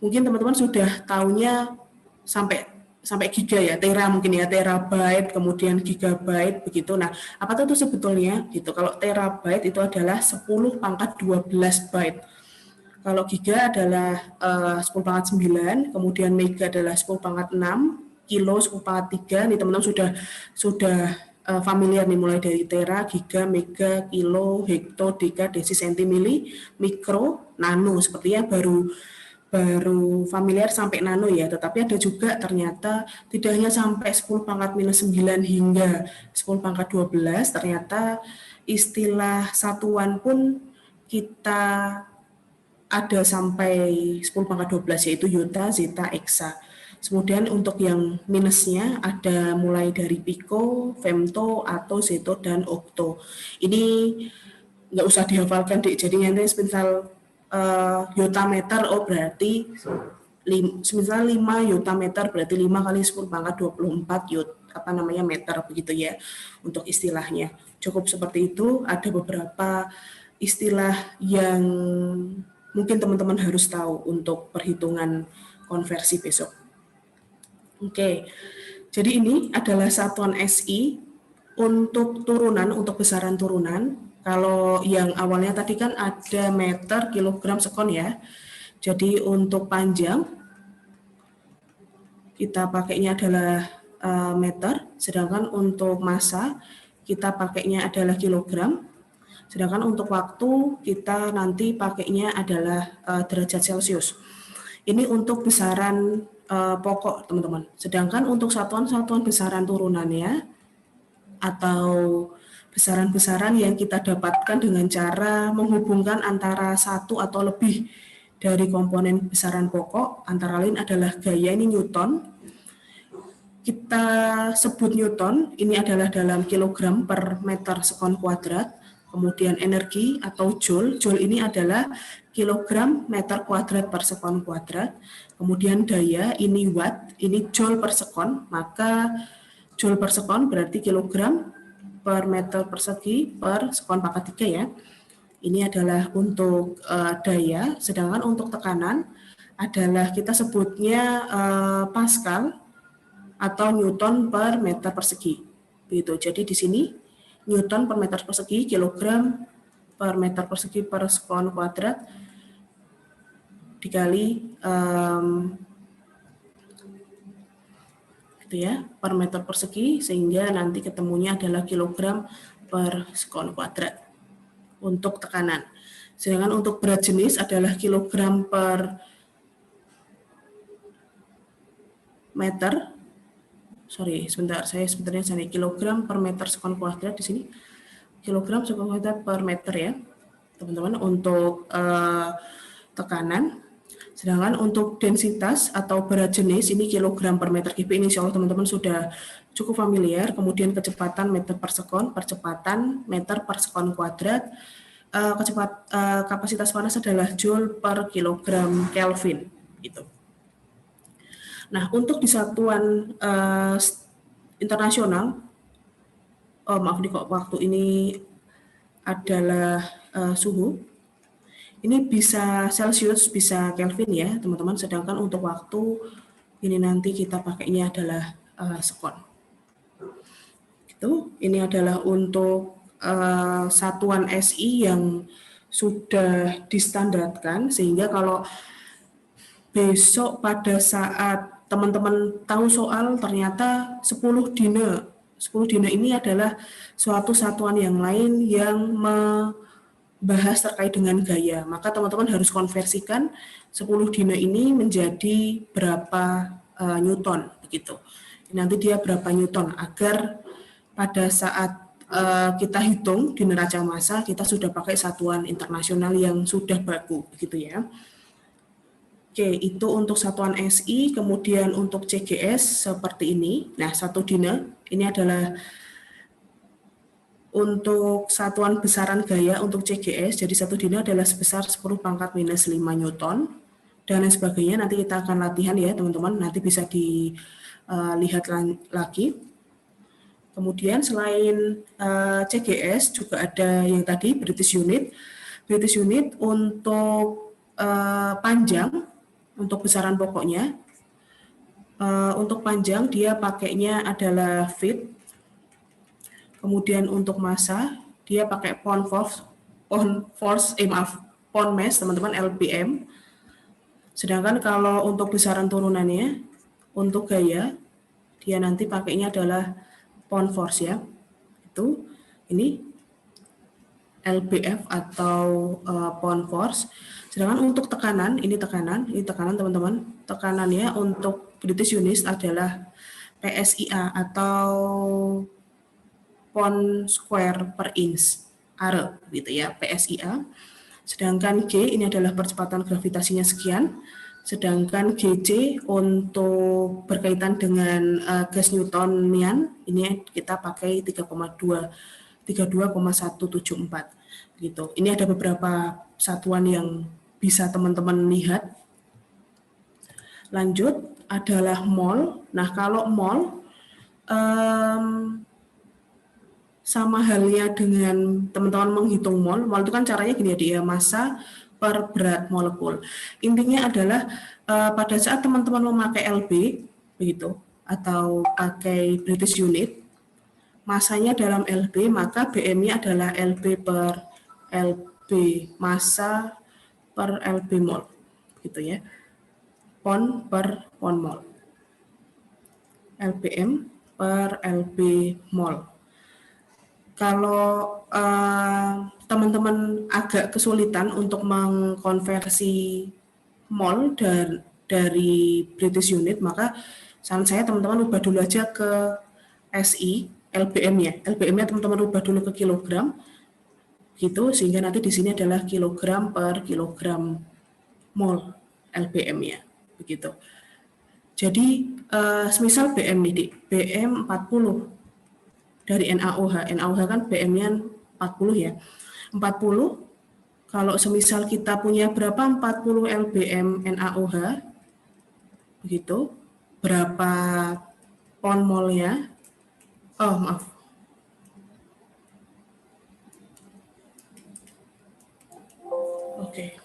Mungkin teman-teman sudah tahunya sampai giga ya, tera mungkin ya, terabyte, kemudian gigabyte, begitu. Nah, apa itu sebetulnya? Gitu. Kalau terabyte itu adalah 10 pangkat 12 byte. Kalau giga adalah 10 pangkat 9, kemudian mega adalah 10 pangkat 6, kilo 10 pangkat 3. Nih teman-teman sudah familiar nih, mulai dari tera, giga, mega, kilo, hekto, deka, desi, senti, mili, mikro, nano. Sepertinya baru familiar sampai nano ya, tetapi ada juga ternyata tidak hanya sampai 10 pangkat minus 9 hingga 10 pangkat 12, ternyata istilah satuan pun kita ada sampai 10 pangkat 12, yaitu iota, zeta, eksa. Kemudian untuk yang minusnya ada mulai dari pico, femto, atto, zeto, dan okto. Ini nggak usah dihafalkan, Dik. Jadi nanti misal yotameter, oh berarti misal 5 yotameter berarti 5 kali 10 pangkat 24 meter begitu ya untuk istilahnya. Cukup seperti itu. Ada beberapa istilah yang mungkin teman-teman harus tahu untuk perhitungan konversi besok. Oke, jadi ini adalah satuan SI untuk turunan, untuk besaran turunan. Kalau yang awalnya tadi kan ada meter, kilogram, sekon ya. Jadi untuk panjang, kita pakainya adalah meter, sedangkan untuk massa, kita pakainya adalah kilogram. Sedangkan untuk waktu, kita nanti pakainya adalah derajat Celcius. Ini untuk besaran pokok, teman-teman. Sedangkan untuk satuan-satuan besaran turunannya atau besaran-besaran yang kita dapatkan dengan cara menghubungkan antara satu atau lebih dari komponen besaran pokok, antara lain adalah gaya, ini Newton. Kita sebut Newton, ini adalah dalam kilogram per meter sekon kuadrat. Kemudian energi atau joule, joule ini adalah kilogram meter kuadrat per sekon kuadrat. Kemudian daya, ini watt, ini joule per sekon, maka joule per sekon berarti kilogram per meter persegi per sekon pangkat 3 ya. Ini adalah untuk daya, sedangkan untuk tekanan adalah kita sebutnya Pascal atau Newton per meter persegi. Begitu. Jadi di sini Newton per meter persegi, kilogram per meter persegi per sekon kuadrat dikali gitu ya, per meter persegi, sehingga nanti ketemunya adalah kilogram per sekon kuadrat untuk tekanan. Sedangkan untuk berat jenis adalah kilogram per meter. Sorry, sebentar, saya sebenarnya kilogram per meter sekon kuadrat di sini. Kilogram sekon kuadrat per meter ya, teman-teman, untuk tekanan. Sedangkan untuk densitas atau berat jenis ini kilogram per meter kubik, ini insya Allah teman-teman sudah cukup familiar. Kemudian kecepatan meter per sekon, percepatan meter per sekon kuadrat. Kapasitas panas adalah joule per kilogram Kelvin gitu. Nah, untuk di satuan internasional, maaf nih kok waktu ini adalah suhu. Ini bisa Celsius, bisa Kelvin ya, teman-teman. Sedangkan untuk waktu ini nanti kita pakainya adalah sekon. Gitu. Ini adalah untuk satuan SI yang sudah distandarkan, sehingga kalau besok pada saat teman-teman tahu soal ternyata 10 dina ini adalah suatu satuan yang lain yang membahas terkait dengan gaya, maka teman-teman harus konversikan 10 dina ini menjadi berapa Newton begitu. Nanti dia berapa Newton agar pada saat kita hitung di neraca massa kita sudah pakai satuan internasional yang sudah baku begitu ya. Oke, itu untuk satuan SI. Kemudian untuk CGS seperti ini. Nah, 1 dina ini adalah untuk satuan besaran gaya untuk CGS. Jadi 1 dina adalah sebesar 10 pangkat minus 5 Newton dan lain sebagainya. Nanti kita akan latihan ya teman-teman. Nanti bisa dilihat lagi. Kemudian selain CGS juga ada yang tadi British Unit. British Unit untuk panjang. Untuk besaran pokoknya, untuk panjang dia pakainya adalah feet. Kemudian untuk massa dia pakai pound mass teman-teman, LPM. Sedangkan kalau untuk besaran turunannya, untuk gaya dia nanti pakainya adalah pound force ya. Itu ini LBF atau pound force. Sedangkan untuk tekanan, ini tekanan teman-teman. Tekanannya untuk British Unit adalah PSIA atau pound square per inch are gitu ya, PSIA. Sedangkan G ini adalah percepatan gravitasinya sekian. Sedangkan GC untuk berkaitan dengan gas Newtonian ini kita pakai 32,174 gitu. Ini ada beberapa satuan yang bisa teman-teman lihat. Lanjut adalah mol. Nah, kalau mol sama halnya dengan teman-teman menghitung mol. Mol itu kan caranya gini ya, dia massa per berat molekul. Intinya adalah pada saat teman-teman memakai LB begitu atau pakai British unit, masanya dalam LB, maka BM-nya adalah LB per LB, massa per LB mol gitu ya. Pon per pon mol. LBM per LB mol. Kalau teman-teman agak kesulitan untuk mengkonversi mol dari British unit, maka saran saya teman-teman ubah dulu aja ke SI, LBM-nya. LBM-nya teman-teman ubah dulu ke kilogram, gitu, sehingga nanti di sini adalah kilogram per kilogram mol LBM-nya, begitu. Jadi, semisal BM nih, BM 40 dari NaOH. NaOH kan BM-nya 40 ya. 40, kalau semisal kita punya berapa 40 LBM NaOH, begitu, berapa pon molnya? Oh, maaf. Oke.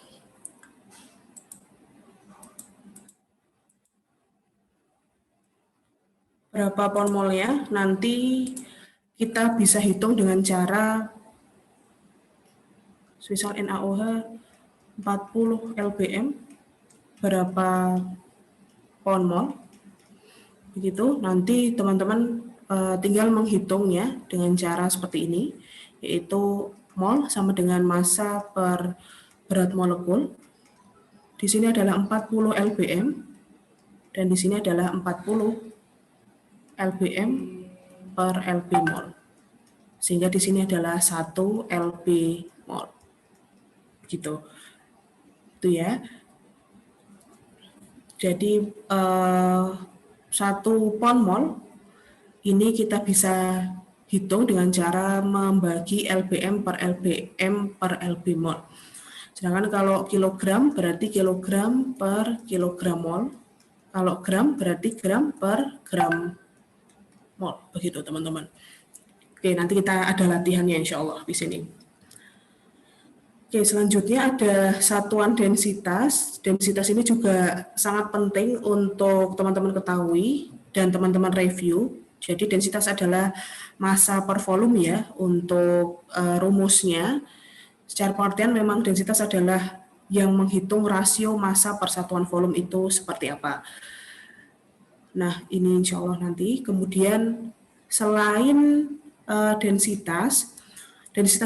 Berapa pon molnya? Nanti kita bisa hitung dengan cara misal NaOH 40 LBM berapa pon mol. Begitu, nanti teman-teman tinggal menghitungnya dengan cara seperti ini, yaitu mol sama dengan massa per berat molekul. Di sini adalah 40 LBM dan di sini adalah 40 LBM per LB mol. Sehingga di sini adalah 1 LB mol. Gitu. Itu ya. Jadi 1 pon mol ini kita bisa hitung dengan cara membagi LBM per LBM per LB mol. Sedangkan kalau kilogram berarti kilogram per kilogram mol. Kalau gram berarti gram per gram mol. Begitu teman-teman. Oke, nanti kita ada latihannya insya Allah di sini. Oke, selanjutnya ada satuan densitas. Densitas ini juga sangat penting untuk teman-teman ketahui dan teman-teman review. Jadi densitas adalah massa per volume ya untuk rumusnya. Secara pengertian memang densitas adalah yang menghitung rasio massa per satuan volume itu seperti apa. Nah, ini insya Allah nanti. Kemudian selain densitas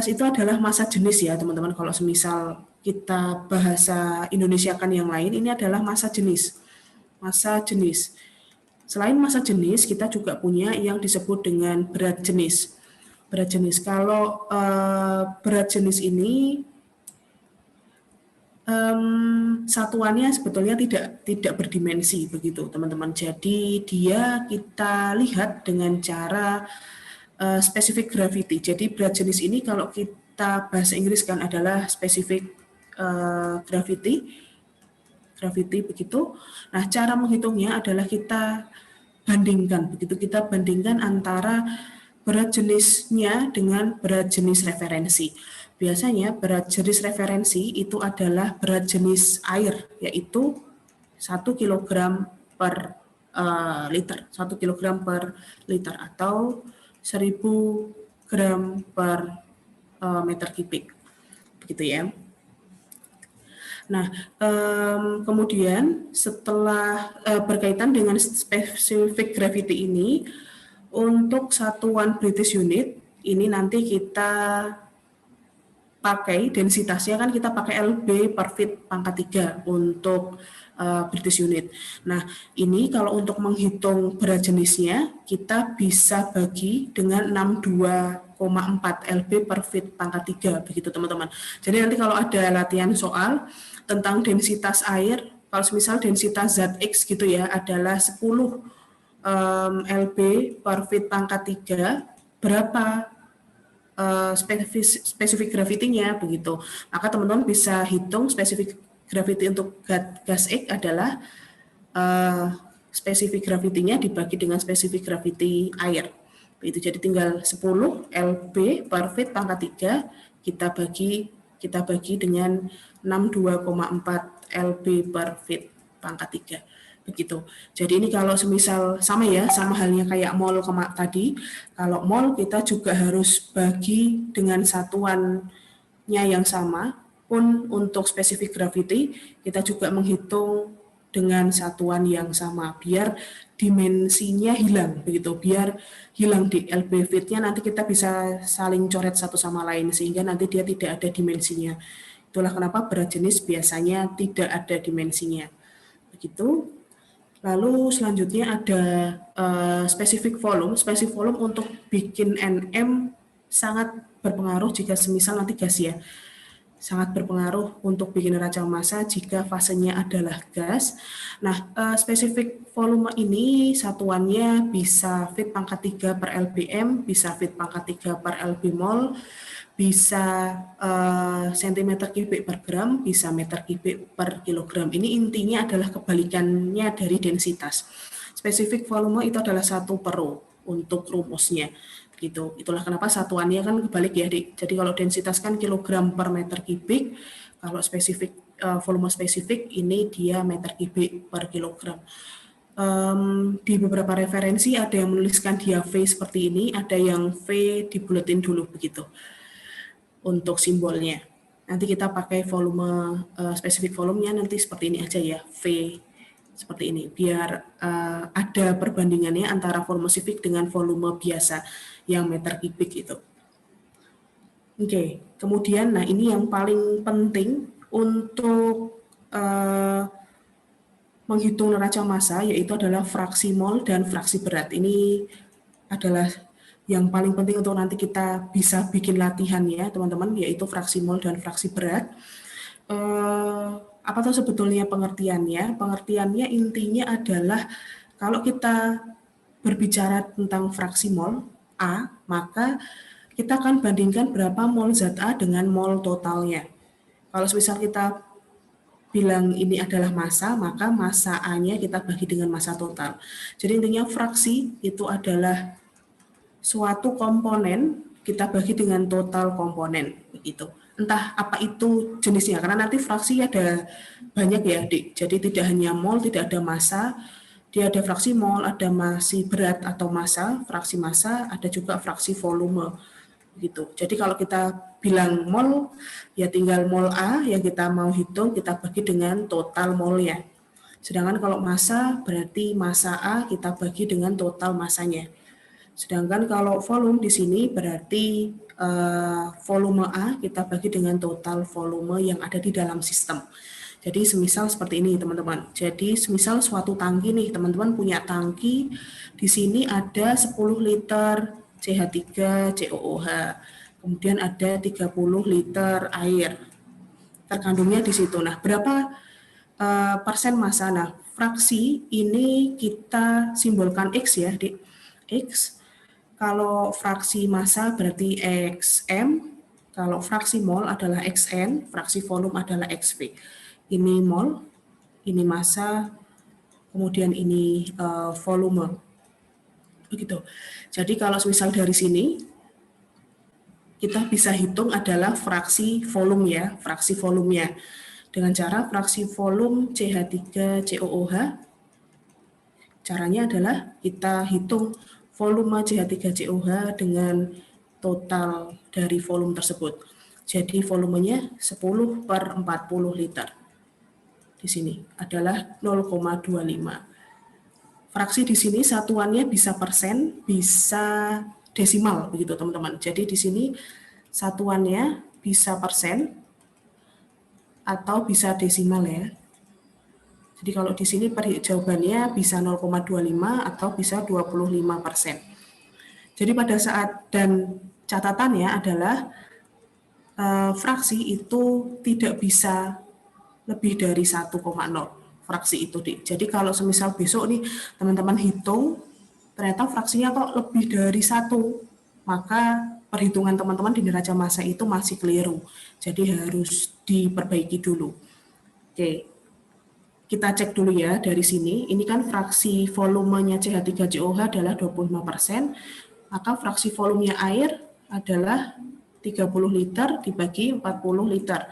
itu adalah massa jenis ya teman-teman. Kalau semisal kita bahasa Indonesia kan yang lain, ini adalah massa jenis. Massa jenis. Selain massa jenis, kita juga punya yang disebut dengan berat jenis. Berat jenis. Kalau berat jenis ini satuannya sebetulnya tidak berdimensi begitu teman-teman. Jadi dia kita lihat dengan cara specific gravity. Jadi berat jenis ini kalau kita bahasa Inggris kan adalah specific gravity begitu. Nah, cara menghitungnya adalah kita bandingkan begitu. Kita bandingkan antara berat jenisnya dengan berat jenis referensi. Biasanya berat jenis referensi itu adalah berat jenis air, yaitu 1 kg per liter, 1 kg per liter atau 1000 gram per meter kubik, begitu ya. Nah, kemudian setelah berkaitan dengan specific gravity ini, untuk satuan British unit, ini nanti kita pakai densitasnya kan kita pakai LB per feet pangkat 3 untuk British unit. Nah, ini kalau untuk menghitung berat jenisnya, kita bisa bagi dengan 62,4 LB per feet pangkat 3, begitu teman-teman. Jadi nanti kalau ada latihan soal tentang densitas air kalau misal densitas zat X gitu ya adalah 10 lb per fit pangkat 3, berapa spesifik gravitinya begitu. Maka teman-teman bisa hitung spesifik gravity untuk gas X adalah spesifik gravitinya dibagi dengan spesifik gravity air. Itu jadi tinggal 10 lb per fit pangkat 3 kita bagi dengan 62,4 lb per fit pangkat 3. Begitu. Jadi ini kalau semisal sama ya, sama halnya kayak mol tadi, kalau mol kita juga harus bagi dengan satuannya yang sama, pun untuk spesifik gravity kita juga menghitung dengan satuan yang sama, biar dimensinya hilang, begitu, biar hilang di LB fitnya, nanti kita bisa saling coret satu sama lain, sehingga nanti dia tidak ada dimensinya. Itulah kenapa berat jenis biasanya tidak ada dimensinya. Begitu. Lalu selanjutnya ada spesifik volume. Spesifik volume untuk bikin NM sangat berpengaruh jika semisal nanti gas ya. Sangat berpengaruh untuk bikin neraca massa jika fasenya adalah gas. Nah, spesifik volume ini satuannya bisa fit pangkat 3 per lbm, bisa fit pangkat 3 per lb mol, bisa sentimeter kubik per gram, bisa meter kubik per kilogram. Ini intinya adalah kebalikannya dari densitas. Spesifik volume itu adalah 1 per rho untuk rumusnya. Gitu. Itulah kenapa satuannya kan kebalik ya, Dik. Jadi kalau densitas kan kilogram per meter kubik, kalau spesifik volume spesifik ini dia meter kubik per kilogram. Di beberapa referensi ada yang menuliskan dia V seperti ini, ada yang V dibuletin dulu begitu untuk simbolnya. Nanti kita pakai volume spesifik volumenya nanti seperti ini aja ya, V seperti ini, biar ada perbandingannya antara volume spesifik dengan volume biasa yang meter kubik itu. Oke, kemudian nah ini yang paling penting untuk menghitung neraca massa, yaitu adalah fraksi mol dan fraksi berat. Ini adalah yang paling penting untuk nanti kita bisa bikin latihan ya teman-teman, yaitu fraksi mol dan fraksi berat. Apa tuh sebetulnya pengertiannya? Pengertiannya intinya adalah kalau kita berbicara tentang fraksi mol A, maka kita akan bandingkan berapa mol zat A dengan mol totalnya. Kalau misal kita bilang ini adalah massa, maka massa A-nya kita bagi dengan massa total. Jadi intinya fraksi itu adalah suatu komponen kita bagi dengan total komponen begitu. Entah apa itu jenisnya, karena nanti fraksi ada banyak ya, Dik. Jadi tidak hanya mol, tidak ada massa, dia ada fraksi mol, ada masih berat atau massa, fraksi massa, ada juga fraksi volume gitu. Jadi kalau kita bilang mol, ya tinggal mol A yang kita mau hitung kita bagi dengan total molnya. Sedangkan kalau massa berarti massa A kita bagi dengan total massanya. Sedangkan kalau volume di sini berarti volume A kita bagi dengan total volume yang ada di dalam sistem. Jadi semisal seperti ini teman-teman. Jadi semisal suatu tangki nih, teman-teman punya tangki, di sini ada 10 liter CH3COOH. Kemudian ada 30 liter air. Terkandungnya di situ. Nah, berapa persen massa? Nah, fraksi ini kita simbolkan X ya, Dik. X. Kalau fraksi massa berarti XM, kalau fraksi mol adalah XN, fraksi volume adalah XV. Ini mol, ini massa, kemudian ini volume. Begitu. Jadi kalau misal dari sini, kita bisa hitung adalah fraksi volume ya, fraksi volumenya. Dengan cara fraksi volume CH3COOH, caranya adalah kita hitung volume CH3COOH dengan total dari volume tersebut. Jadi volumenya 10 per 40 liter. Di sini adalah 0,25. Fraksi di sini satuannya bisa persen, bisa desimal begitu teman-teman. Jadi di sini satuannya bisa persen atau bisa desimal ya. Jadi kalau di sini jawabannya bisa 0,25 atau bisa 25%. Jadi pada saat, dan catatannya adalah fraksi itu tidak bisa lebih dari 1,0. fraksi itu. Jadi kalau semisal besok nih teman-teman hitung, ternyata fraksinya kok lebih dari 1, maka perhitungan teman-teman di neraca massa itu masih keliru. Jadi harus diperbaiki dulu. Oke, kita cek dulu ya dari sini. Ini kan fraksi volumenya CH3COH adalah 25%, maka fraksi volumenya air adalah 30 liter dibagi 40 liter.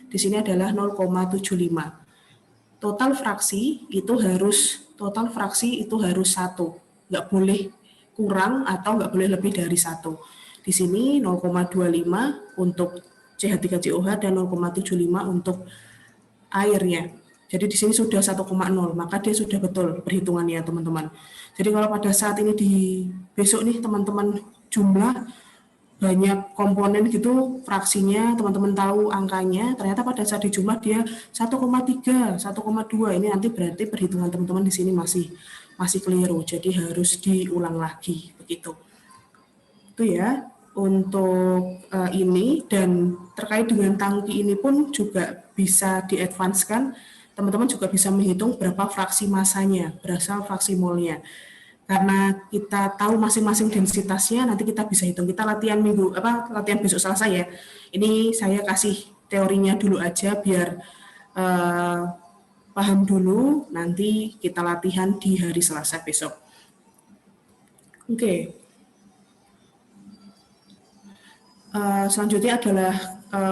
Di sini adalah 0,75. Total fraksi itu harus 1. Nggak boleh kurang atau nggak boleh lebih dari 1. Di sini 0,25 untuk CH3COH dan 0,75 untuk airnya. Jadi di sini sudah 1,0, maka dia sudah betul perhitungannya teman-teman. Jadi kalau pada saat ini besok nih teman-teman jumlah banyak komponen gitu fraksinya, teman-teman tahu angkanya, ternyata pada saat dijumlah dia 1,3, 1,2. Ini nanti berarti perhitungan teman-teman di sini masih keliru. Jadi harus diulang lagi begitu. Itu ya untuk ini, dan terkait dengan tangki ini pun juga bisa di-advance-kan. Teman-teman juga bisa menghitung berapa fraksi massanya, berasal fraksi molnya. Karena kita tahu masing-masing densitasnya, nanti kita bisa hitung. Kita latihan latihan besok Selasa ya. Ini saya kasih teorinya dulu aja biar paham dulu. Nanti kita latihan di hari Selasa besok. Oke. Selanjutnya adalah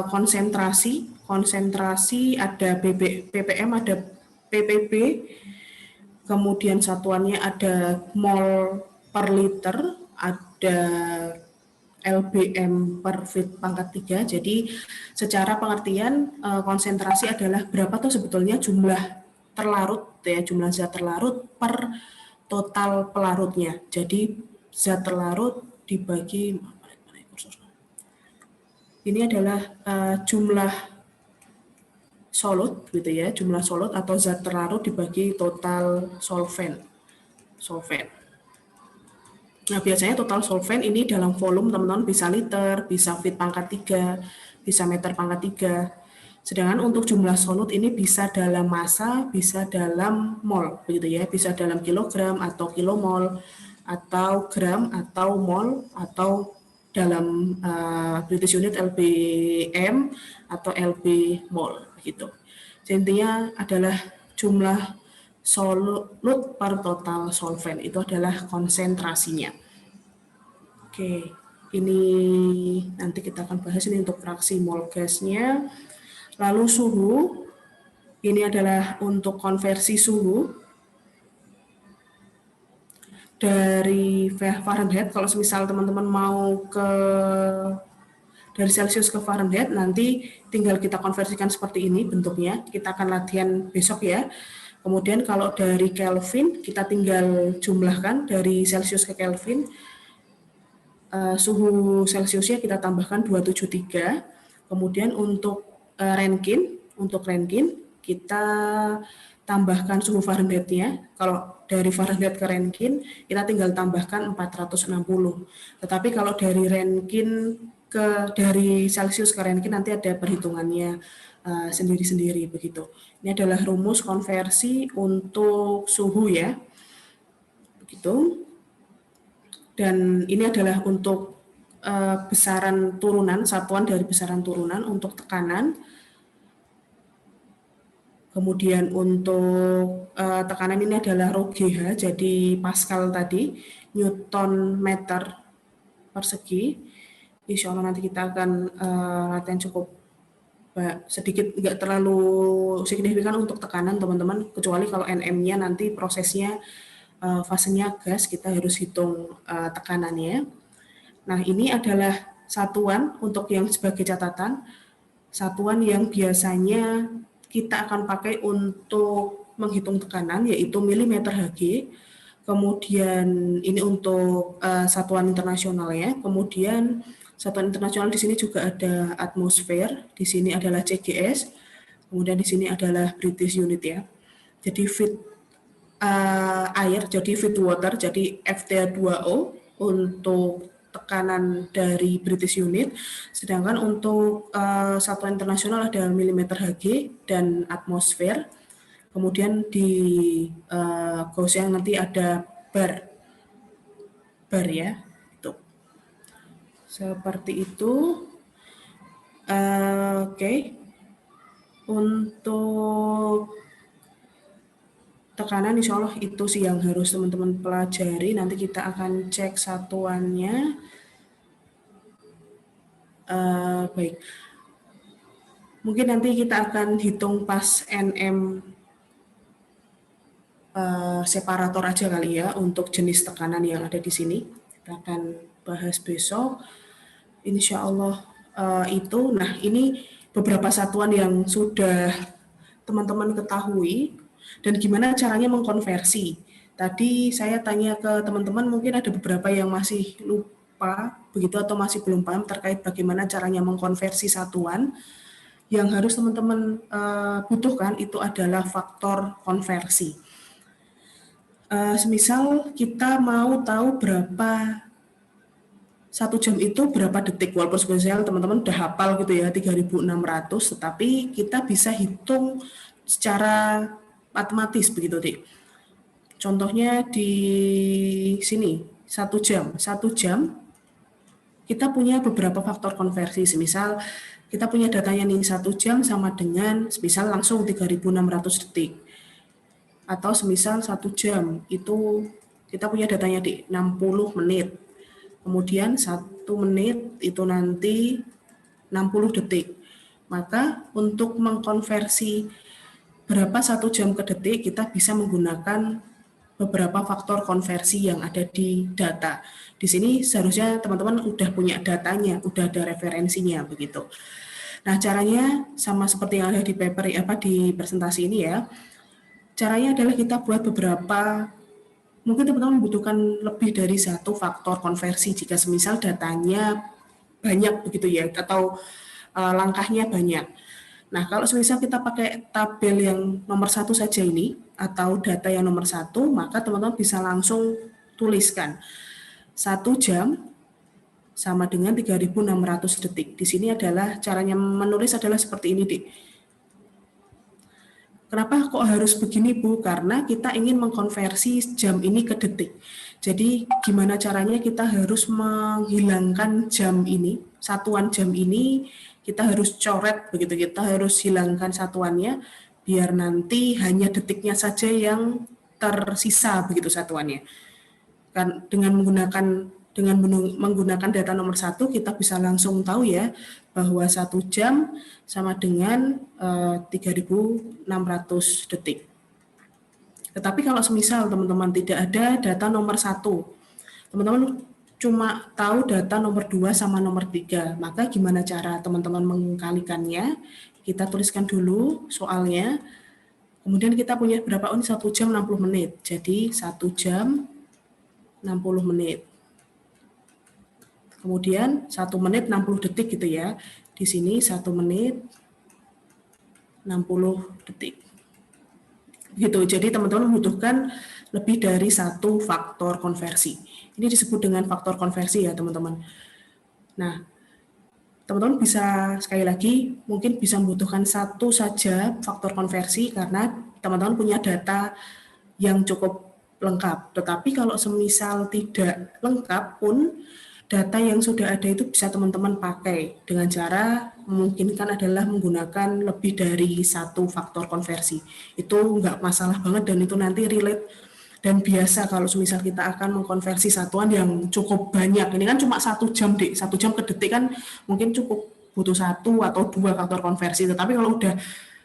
konsentrasi. Konsentrasi ada ppm, ada ppb. Kemudian satuannya ada mol per liter, ada LBM per feet pangkat 3. Jadi secara pengertian konsentrasi adalah berapa tuh sebetulnya jumlah terlarut ya, jumlah zat terlarut per total pelarutnya. Jadi zat terlarut dibagi, ini adalah jumlah solut gitu ya, jumlah solut atau zat terlarut dibagi total solvent. Nah, biasanya total solvent ini dalam volume teman-teman bisa liter, bisa feet pangkat 3, bisa meter pangkat 3. Sedangkan untuk jumlah solut ini bisa dalam massa, bisa dalam mol begitu ya, bisa dalam kilogram atau kilomol atau gram atau mol atau dalam British unit LBM atau LB mol. Gitu. Intinya adalah jumlah solut per total solvent, itu adalah konsentrasinya. Oke, ini nanti kita akan bahas ini untuk fraksi mol gasnya. Lalu suhu, ini adalah untuk konversi suhu dari Fahrenheit. Kalau misal teman-teman mau dari Celsius ke Fahrenheit, nanti tinggal kita konversikan seperti ini bentuknya. Kita akan latihan besok ya. Kemudian kalau dari Kelvin, kita tinggal jumlahkan dari Celsius ke Kelvin. Suhu Celsiusnya kita tambahkan 273. Kemudian untuk Rankine, kita tambahkan suhu Fahrenheit-nya. Kalau dari Fahrenheit ke Rankine, kita tinggal tambahkan 460. Tetapi kalau dari Rankine dari Celsius ke Rankine nanti ada perhitungannya sendiri-sendiri begitu. Ini adalah rumus konversi untuk suhu ya. Begitu. Dan ini adalah untuk besaran turunan, satuan dari besaran turunan untuk tekanan. Kemudian untuk tekanan ini adalah rho GH, jadi Pascal tadi, Newton meter persegi. Insya Allah nanti kita akan latihan cukup sedikit, nggak terlalu signifikan untuk tekanan teman-teman, kecuali kalau NM-nya nanti prosesnya fasenya gas, kita harus hitung tekanannya. Nah, ini adalah satuan untuk yang sebagai catatan, satuan yang biasanya kita akan pakai untuk menghitung tekanan, yaitu milimeter Hg. Kemudian ini untuk satuan internasional ya. Kemudian satuan internasional di sini juga ada atmosfer, di sini adalah CGS, kemudian di sini adalah British unit ya. Jadi feet air, jadi feet water, jadi FT2O untuk tekanan dari British unit, sedangkan untuk satuan internasional ada milimeter Hg dan atmosfer. Kemudian di Gaussian nanti ada bar ya. Tuh. Seperti itu. Oke. Untuk tekanan insya Allah itu sih yang harus teman-teman pelajari. Nanti kita akan cek satuannya. Baik. Mungkin nanti kita akan hitung pas NM separator aja kali ya untuk jenis tekanan yang ada di sini. Kita akan bahas besok. Insya Allah itu. Nah, ini beberapa satuan yang sudah teman-teman ketahui dan gimana caranya mengkonversi. Tadi saya tanya ke teman-teman, mungkin ada beberapa yang masih lupa begitu atau masih belum paham terkait bagaimana caranya mengkonversi satuan. Yang harus teman-teman butuhkan itu adalah faktor konversi. Semisal kita mau tahu berapa 1 jam itu berapa detik, walaupun sebenarnya teman-teman udah hafal gitu ya 3.600, tetapi kita bisa hitung secara matematis begitu, Dik. Contohnya di sini 1 jam kita punya beberapa faktor konversi. Semisal kita punya datanya nih 1 jam sama dengan semisal langsung 3.600 detik. Atau semisal 1 jam itu kita punya datanya di 60 menit. Kemudian 1 menit itu nanti 60 detik. Maka untuk mengkonversi berapa 1 jam ke detik, kita bisa menggunakan beberapa faktor konversi yang ada di data. Di sini seharusnya teman-teman udah punya datanya, udah ada referensinya begitu. Nah, caranya sama seperti yang ada di paper di presentasi ini ya. Caranya adalah kita buat beberapa, mungkin teman-teman membutuhkan lebih dari 1 faktor konversi jika semisal datanya banyak begitu ya, atau langkahnya banyak. Nah, kalau semisal kita pakai tabel yang nomor 1 saja ini, atau data yang nomor 1, maka teman-teman bisa langsung tuliskan 1 jam sama dengan 3.600 detik. Di sini adalah caranya menulis adalah seperti ini, Dik. Kenapa kok harus begini, Bu? Karena kita ingin mengkonversi jam ini ke detik. Jadi gimana caranya kita harus menghilangkan jam ini, satuan jam ini, kita harus coret begitu, kita harus hilangkan satuannya biar nanti hanya detiknya saja yang tersisa begitu satuannya. Kan dengan menggunakan data nomor 1 kita bisa langsung tahu ya bahwa 1 jam sama dengan 3.600 detik. Tetapi kalau semisal teman-teman tidak ada data nomor 1, teman-teman cuma tahu data nomor 2 sama nomor 3, maka gimana cara teman-teman mengkalikannya? Kita tuliskan dulu soalnya, kemudian kita punya berapa? 1 jam 60 menit, jadi 1 jam 60 menit. Kemudian 1 menit 60 detik gitu ya. Di sini 1 menit 60 detik. Gitu. Jadi teman-teman membutuhkan lebih dari 1 faktor konversi. Ini disebut dengan faktor konversi ya teman-teman. Nah, teman-teman bisa sekali lagi mungkin bisa membutuhkan 1 saja faktor konversi karena teman-teman punya data yang cukup lengkap. Tetapi kalau semisal tidak lengkap pun data yang sudah ada itu bisa teman-teman pakai dengan cara memungkinkan adalah menggunakan lebih dari 1 faktor konversi. Itu nggak masalah banget dan itu nanti relate dan biasa kalau misal kita akan mengkonversi satuan yang cukup banyak. Ini kan cuma 1 jam, Dik. 1 jam ke detik kan mungkin cukup butuh 1 atau 2 faktor konversi. Tetapi kalau udah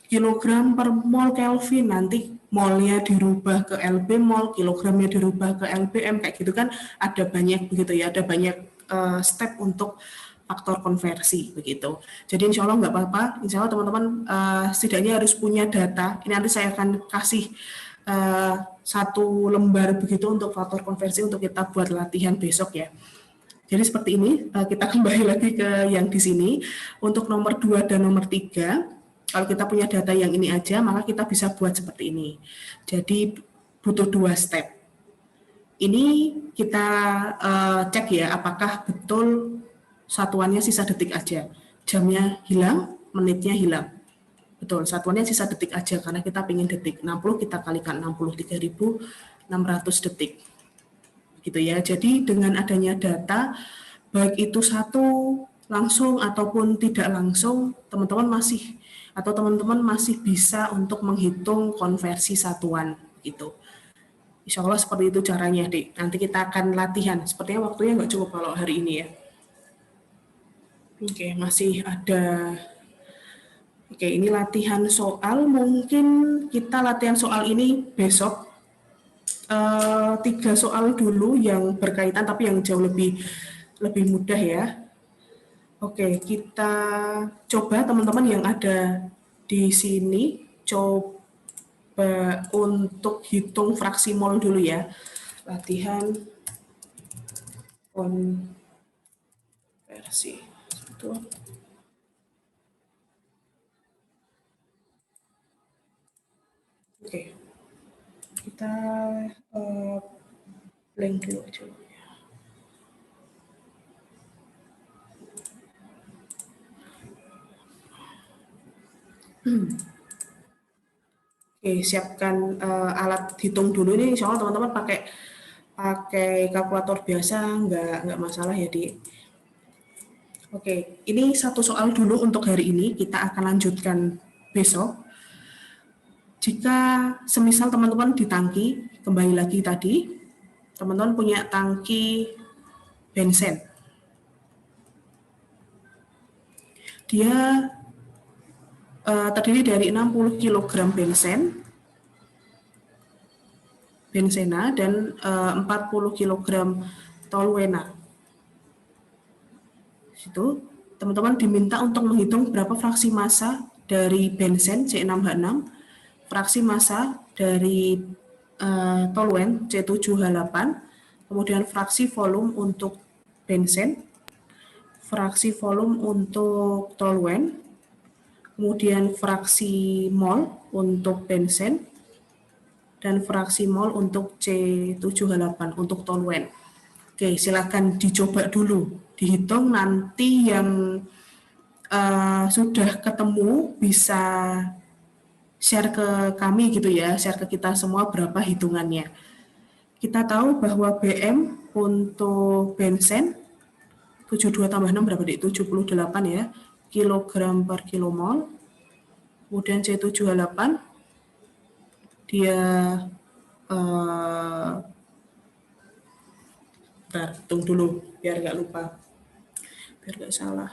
kilogram per mol Kelvin, nanti molnya dirubah ke LB mol, kilogramnya dirubah ke LBM, kayak gitu kan ada banyak begitu ya, ada banyak step untuk faktor konversi begitu. Jadi insya Allah nggak apa-apa, insya Allah teman-teman setidaknya harus punya data. Ini nanti saya akan kasih 1 lembar begitu untuk faktor konversi untuk kita buat latihan besok ya. Jadi seperti ini, kita kembali lagi ke yang di sini. Untuk nomor 2 dan nomor 3, kalau kita punya data yang ini aja, maka kita bisa buat seperti ini. Jadi butuh 2 step. Ini kita cek ya, apakah betul satuannya sisa detik aja. Jamnya hilang, menitnya hilang. Betul, satuannya sisa detik aja karena kita pengen detik. 60 kita kalikan 60, 3.600 detik. Gitu ya. Jadi dengan adanya data, baik itu satu langsung ataupun tidak langsung, teman-teman masih bisa untuk menghitung konversi satuan gitu. Insya Allah seperti itu caranya, Dik. Nanti kita akan latihan. Sepertinya waktunya nggak cukup kalau hari ini ya. Oke, masih ada. Oke, ini latihan soal. Mungkin kita latihan soal ini besok. 3 soal dulu yang berkaitan, tapi yang jauh lebih mudah ya. Oke, kita coba teman-teman yang ada di sini coba untuk hitung fraksi mol dulu ya. Latihan konversi. Oke, kita blank dulu aja. Oke, siapkan alat hitung dulu nih. Insya Allah teman-teman pakai kalkulator biasa, nggak masalah ya, Di. Oke, ini satu soal dulu untuk hari ini. Kita akan lanjutkan besok. Jika semisal teman-teman di tangki, kembali lagi tadi, teman-teman punya tangki bensin. Dia terdiri dari 60 kg bensena dan 40 kg toluena. Situ teman-teman diminta untuk menghitung berapa fraksi massa dari bensen C6H6, fraksi massa dari toluen C7H8, kemudian fraksi volume untuk bensen, fraksi volume untuk toluen, kemudian fraksi mol untuk bensen, dan fraksi mol untuk C7H8 untuk toluen. Oke, silakan dicoba dulu, dihitung. Nanti yang sudah ketemu bisa share ke kami gitu ya, share ke kita semua berapa hitungannya. Kita tahu bahwa BM untuk bensen 72 tambah 6 berapa, Dik? 78 ya, kilogram per kilomol. Kemudian C7H8 dia bentar, hitung dulu biar nggak lupa, biar nggak salah.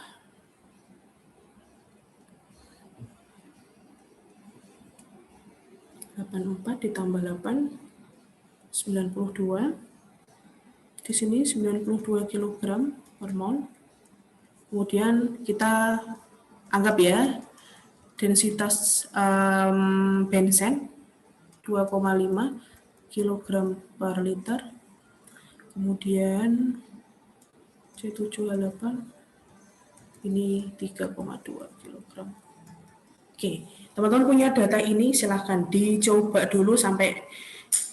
(84) ditambah 8, 92. Di sini 92 kg per mol. Kemudian kita anggap ya, densitas bensen 2,5 kg per liter. Kemudian C7H8 ini 3,2 kg. Oke, teman-teman punya data ini, silahkan dicoba dulu sampai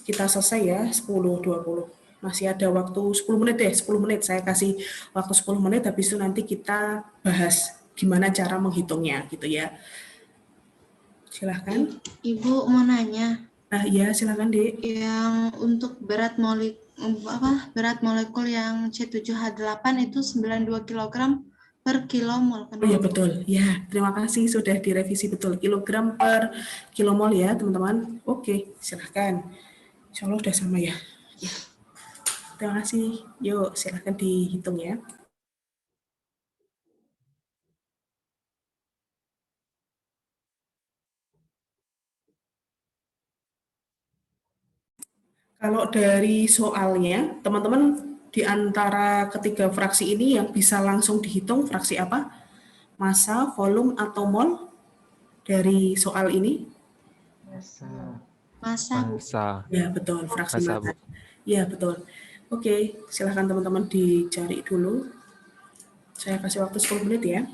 kita selesai ya, 10-20. Masih ada waktu 10 menit deh, 10 menit. Saya kasih waktu 10 menit, habis itu nanti kita bahas gimana cara menghitungnya gitu ya. Silahkan. Ibu mau nanya. Ya, silahkan, Dek. Yang untuk berat molekul yang C7H8 itu 92 kg per kilomol. Oh ya, betul. Ya, terima kasih sudah direvisi betul. Kilogram per kilomol ya, teman-teman. Oke, silahkan. Insya Allah udah sama ya. Ya. Terima kasih. Yuk, silahkan dihitung ya. Kalau dari soalnya, teman-teman di antara ketiga fraksi ini yang bisa langsung dihitung fraksi apa? Massa, volume, atau mol dari soal ini? Massa. Ya, betul. Fraksi Massa, massa. Bu. Ya, betul. Oke, silahkan teman-teman dicari dulu. Saya kasih waktu 10 menit ya.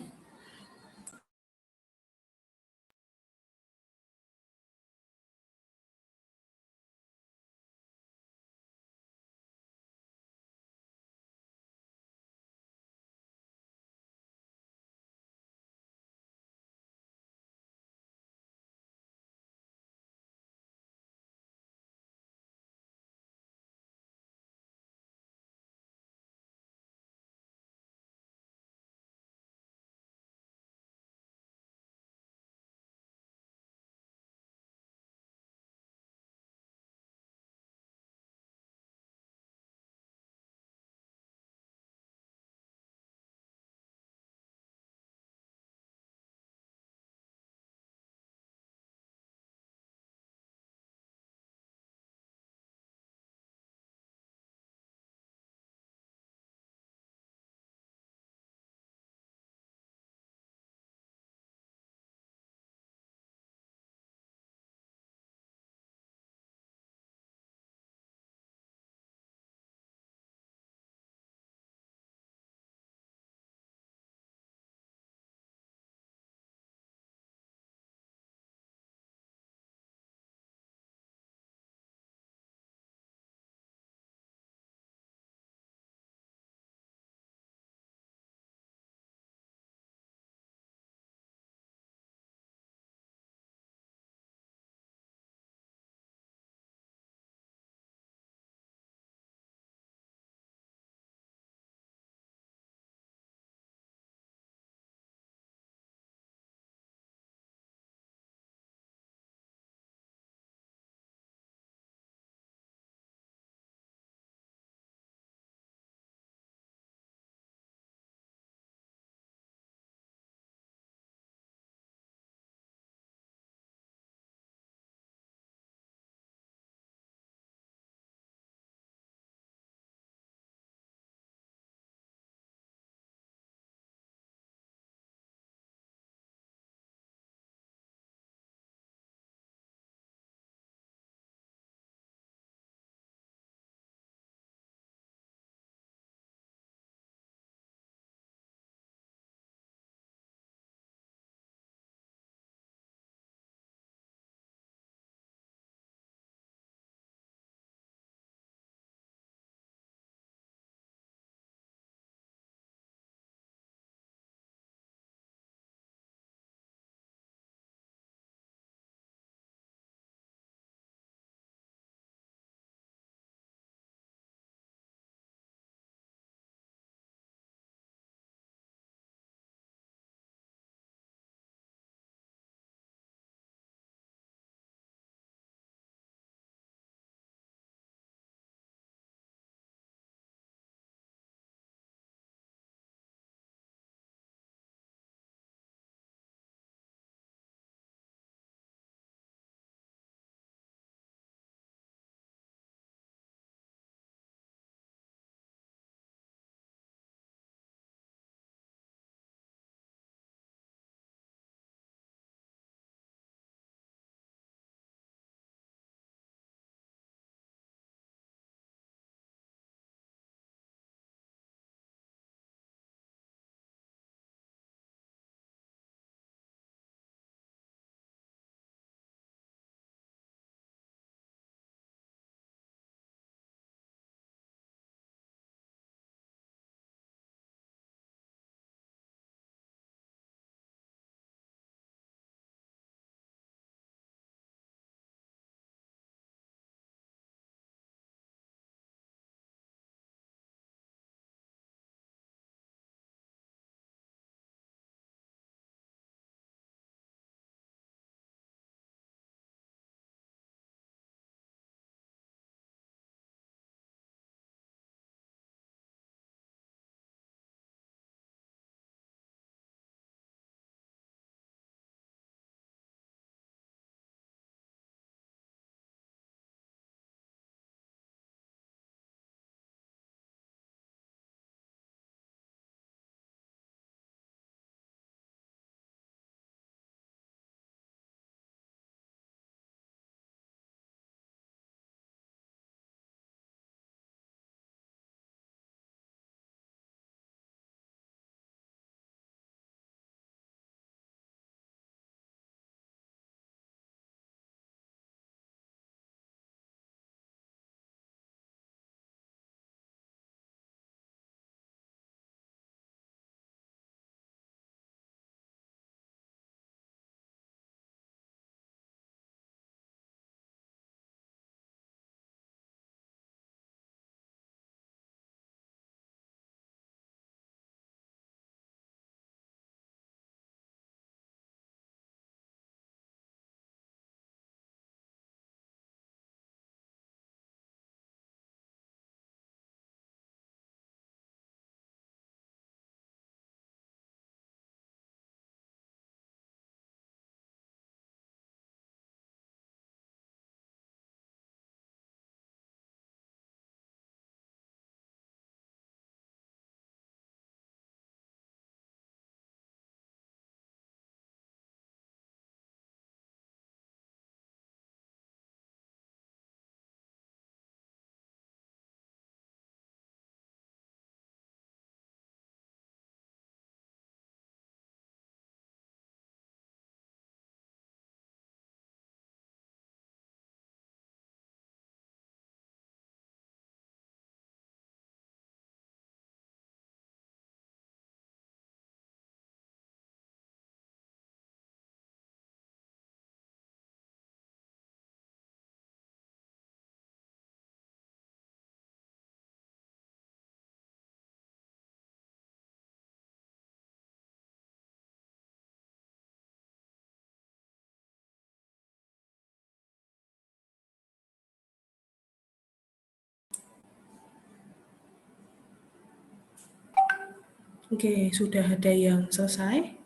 Oke, sudah ada yang selesai?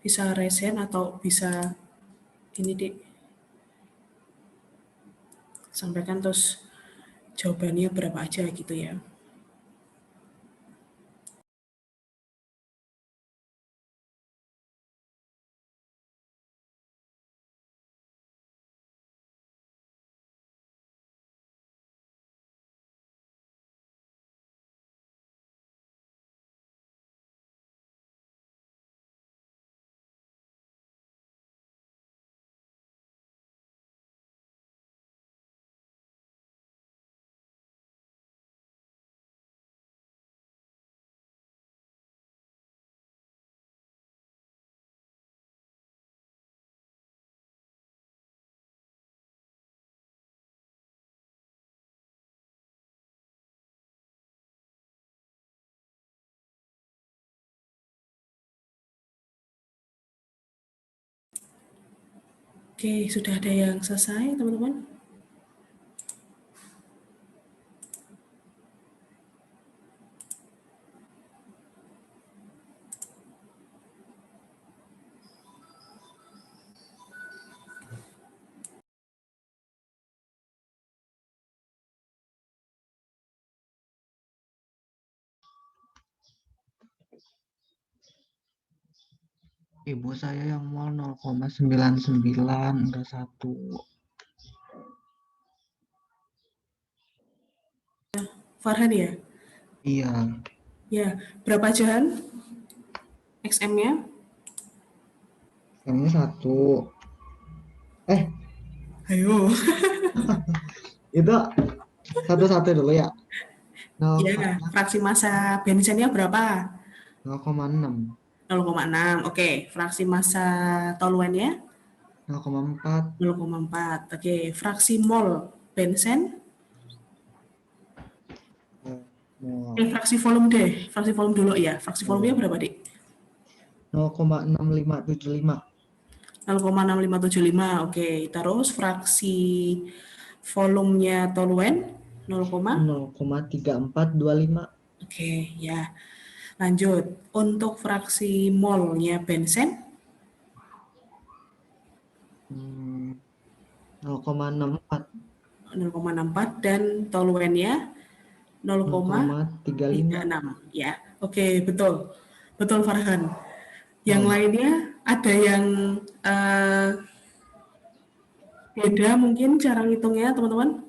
Bisa raise hand atau bisa ini Dik, sampaikan terus jawabannya berapa aja gitu ya. Oke, sudah ada yang selesai, teman-teman? Ibu saya yang mau 0,99 enggak 1. Farhan ya? Iya. Ya, berapa jahan? XM-nya? Yang 1. Ayo. Itu satu-satu dulu ya. Ya, fraksi massa bensennya berapa? 0,6. 0,6. Oke, fraksi massa toluennya? 0,4. 0,4. Oke, fraksi mol bensen? Fraksi volume deh. Fraksi volume dulu ya. Fraksi volumenya berapa, Dik? 0,6575. 0,6575. Oke, terus fraksi volumenya toluen 0,3425. Oke, ya. Lanjut. Untuk fraksi molnya bensen 0,64. 0,64 dan toluennya 0,36 ya. Oke, betul. Betul Farhan. Yang lainnya ada yang beda mungkin cara ngitungnya, teman-teman?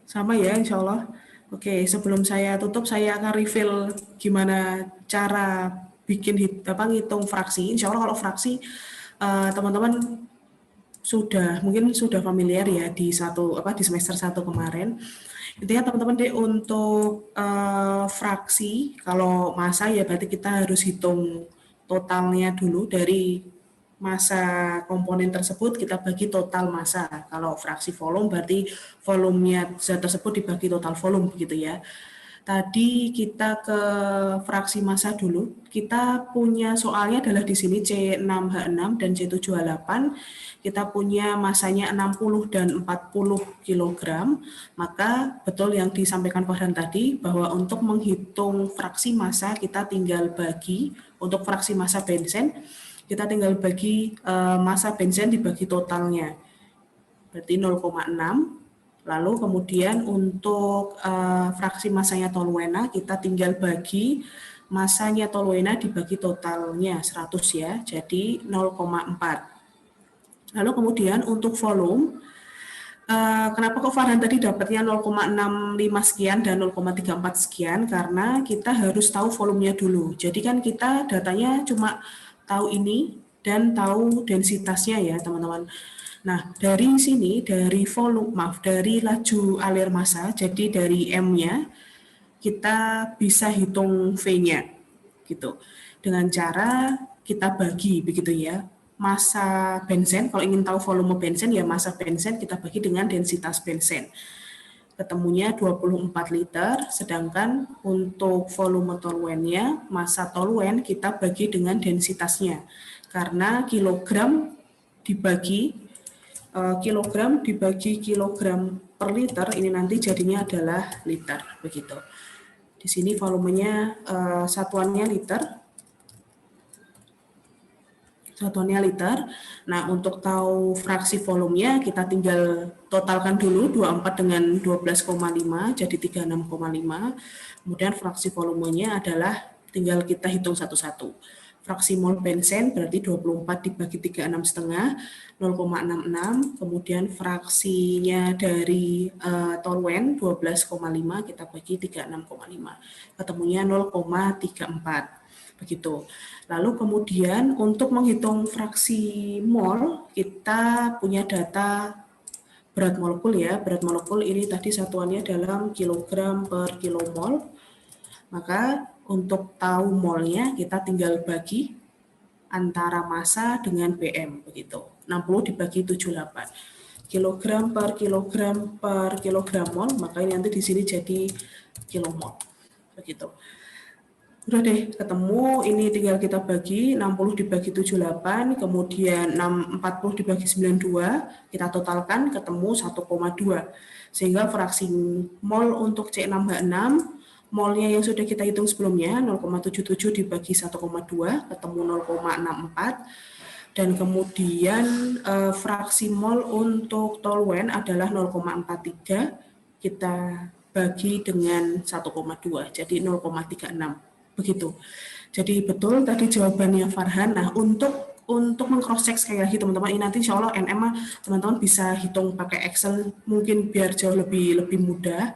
Sama ya, insya Allah. Oke, sebelum saya tutup, saya akan reveal gimana cara bikin ngitung fraksi. Insya Allah kalau fraksi, teman-teman mungkin sudah familiar ya di semester 1 kemarin. Intinya teman-teman deh untuk fraksi, kalau massa ya berarti kita harus hitung totalnya dulu dari massa komponen tersebut kita bagi total massa. Kalau fraksi volume berarti volumenya zat tersebut dibagi total volume begitu ya. Tadi kita ke fraksi massa dulu. Kita punya soalnya adalah di sini C6H6 dan C7H8. Kita punya massanya 60 dan 40 kg. Maka betul yang disampaikan Farhan tadi bahwa untuk menghitung fraksi massa kita tinggal bagi untuk fraksi massa bensen kita tinggal bagi massa bensen dibagi totalnya. Berarti 0,6. Lalu kemudian untuk fraksi massanya toluena kita tinggal bagi massanya toluena dibagi totalnya 100 ya, jadi 0,4. Lalu kemudian untuk volume, kenapa kok Farhan tadi dapatnya 0,65 sekian dan 0,34 sekian? Karena kita harus tahu volumenya dulu. Jadi kan kita datanya cuma tahu ini dan tahu densitasnya ya teman-teman. Nah, dari sini, dari laju alir massa, jadi dari M-nya, kita bisa hitung V-nya, gitu. Dengan cara kita bagi, begitu ya. Massa bensen, kalau ingin tahu volume bensen, ya massa bensen kita bagi dengan densitas bensen. Ketemunya 24 liter, sedangkan untuk volume toluennya, massa toluen kita bagi dengan densitasnya. Karena kilogram dibagi kilogram per liter, ini nanti jadinya adalah liter, begitu. Di sini volumenya satuannya liter. Satuannya liter. Nah, untuk tahu fraksi volumenya, kita tinggal totalkan dulu 24 dengan 12,5, jadi 36,5. Kemudian fraksi volumenya adalah tinggal kita hitung satu-satu. Fraksi mol benzen berarti 24 dibagi 36,5, 0,66. Kemudian fraksinya dari toluen 12,5 kita bagi 36,5. Ketemunya 0,34. Begitu. Lalu kemudian untuk menghitung fraksi mol, kita punya data berat molekul ya. Berat molekul ini tadi satuannya dalam kilogram per kilomol. Maka untuk tahu molnya kita tinggal bagi antara massa dengan BM begitu. 60 dibagi 78. Kilogram per kilogram mol, maka ini nanti di sini jadi kilomol. Begitu. Udah deh, ketemu, ini tinggal kita bagi, 60 dibagi 78, kemudian 40 dibagi 92, kita totalkan, ketemu 1,2. Sehingga fraksi mol untuk C6H6, molnya yang sudah kita hitung sebelumnya, 0,77 dibagi 1,2, ketemu 0,64. Dan kemudian fraksi mol untuk toluen adalah 0,43, kita bagi dengan 1,2, jadi 0,36. Begitu. Jadi betul tadi jawabannya Farhan. Nah, untuk meng-cross check sekali lagi teman-teman, ini nanti insya Allah NM teman-teman bisa hitung pakai Excel, mungkin biar jauh lebih mudah.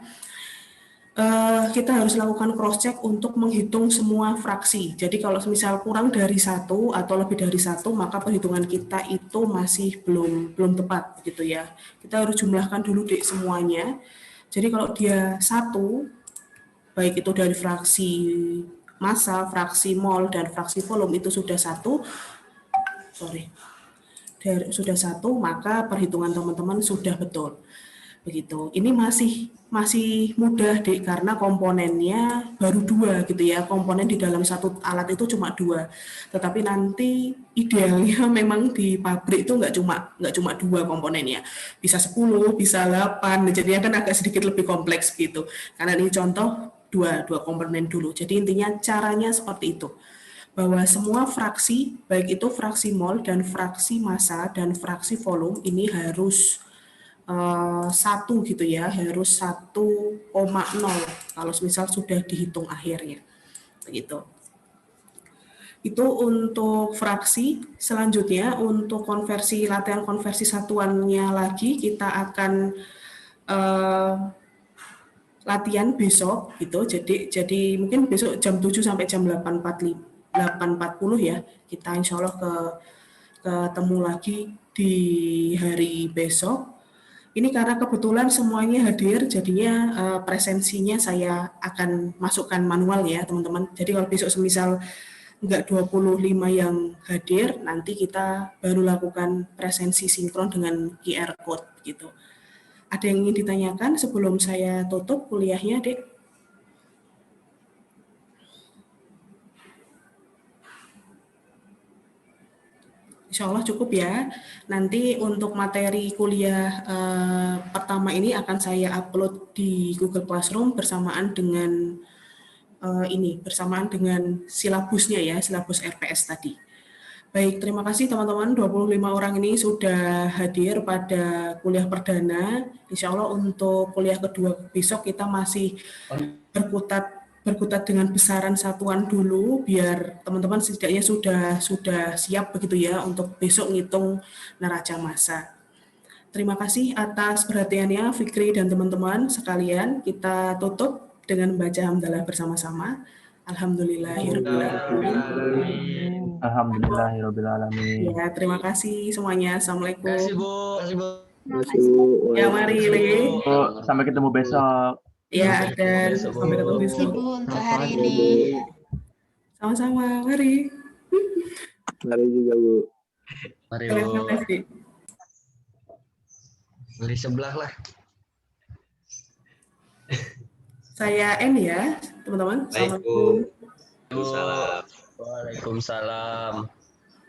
Kita harus lakukan cross check untuk menghitung semua fraksi. Jadi kalau misal kurang dari 1 atau lebih dari 1, maka perhitungan kita itu masih belum tepat gitu ya. Kita harus jumlahkan dulu deh semuanya. Jadi kalau dia 1, baik itu dari fraksi massa, fraksi mol, dan fraksi volume itu sudah 1, maka perhitungan teman-teman sudah betul. Begitu. Ini masih mudah deh, karena komponennya baru 2 gitu ya. Komponen di dalam satu alat itu cuma 2. Tetapi nanti idealnya memang di pabrik itu nggak cuma 2 komponennya. Bisa 10, bisa 8. Jadinya kan agak sedikit lebih kompleks gitu. Karena ini contoh dua komponen dulu. Jadi intinya caranya seperti itu. Bahwa semua fraksi, baik itu fraksi mol dan fraksi massa dan fraksi volume ini harus 1 gitu ya, harus 1,0 kalau misal sudah dihitung akhirnya. Begitu. Itu untuk fraksi. Selanjutnya untuk latihan konversi satuannya lagi kita akan latihan besok gitu. Jadi mungkin besok jam 7 sampai jam 8.40 ya. Kita insya Allah ketemu lagi di hari besok. Ini karena kebetulan semuanya hadir, jadinya presensinya saya akan masukkan manual ya teman-teman. Jadi kalau besok semisal enggak 25 yang hadir, nanti kita baru lakukan presensi sinkron dengan QR code gitu. Ada yang ingin ditanyakan sebelum saya tutup kuliahnya, Dek? Insya Allah cukup ya. Nanti untuk materi kuliah pertama ini akan saya upload di Google Classroom bersamaan dengan silabusnya ya, silabus RPS tadi. Baik, terima kasih teman-teman. 25 orang ini sudah hadir pada kuliah perdana. Insya Allah untuk kuliah kedua besok kita masih berkutat dengan besaran satuan dulu, biar teman-teman setidaknya sudah siap begitu ya untuk besok ngitung neraca massa. Terima kasih atas perhatiannya Fikri dan teman-teman sekalian. Kita tutup dengan membaca hamdalah bersama-sama. Alhamdulillahirrahmanirrahim. Alhamdulillahirrahmanirrahim. Ya, terima kasih semuanya. Assalamualaikum. Terima kasih, Bu. Ya, mari. Sampai ketemu besok. Ya, dan sampai ketemu besok. Ibu untuk hari ini. Sama-sama, mari. Mari juga, Bu. Mari, Bu. Mari sebelah lah. Saya N ya, teman-teman. Assalamualaikum. Waalaikumsalam.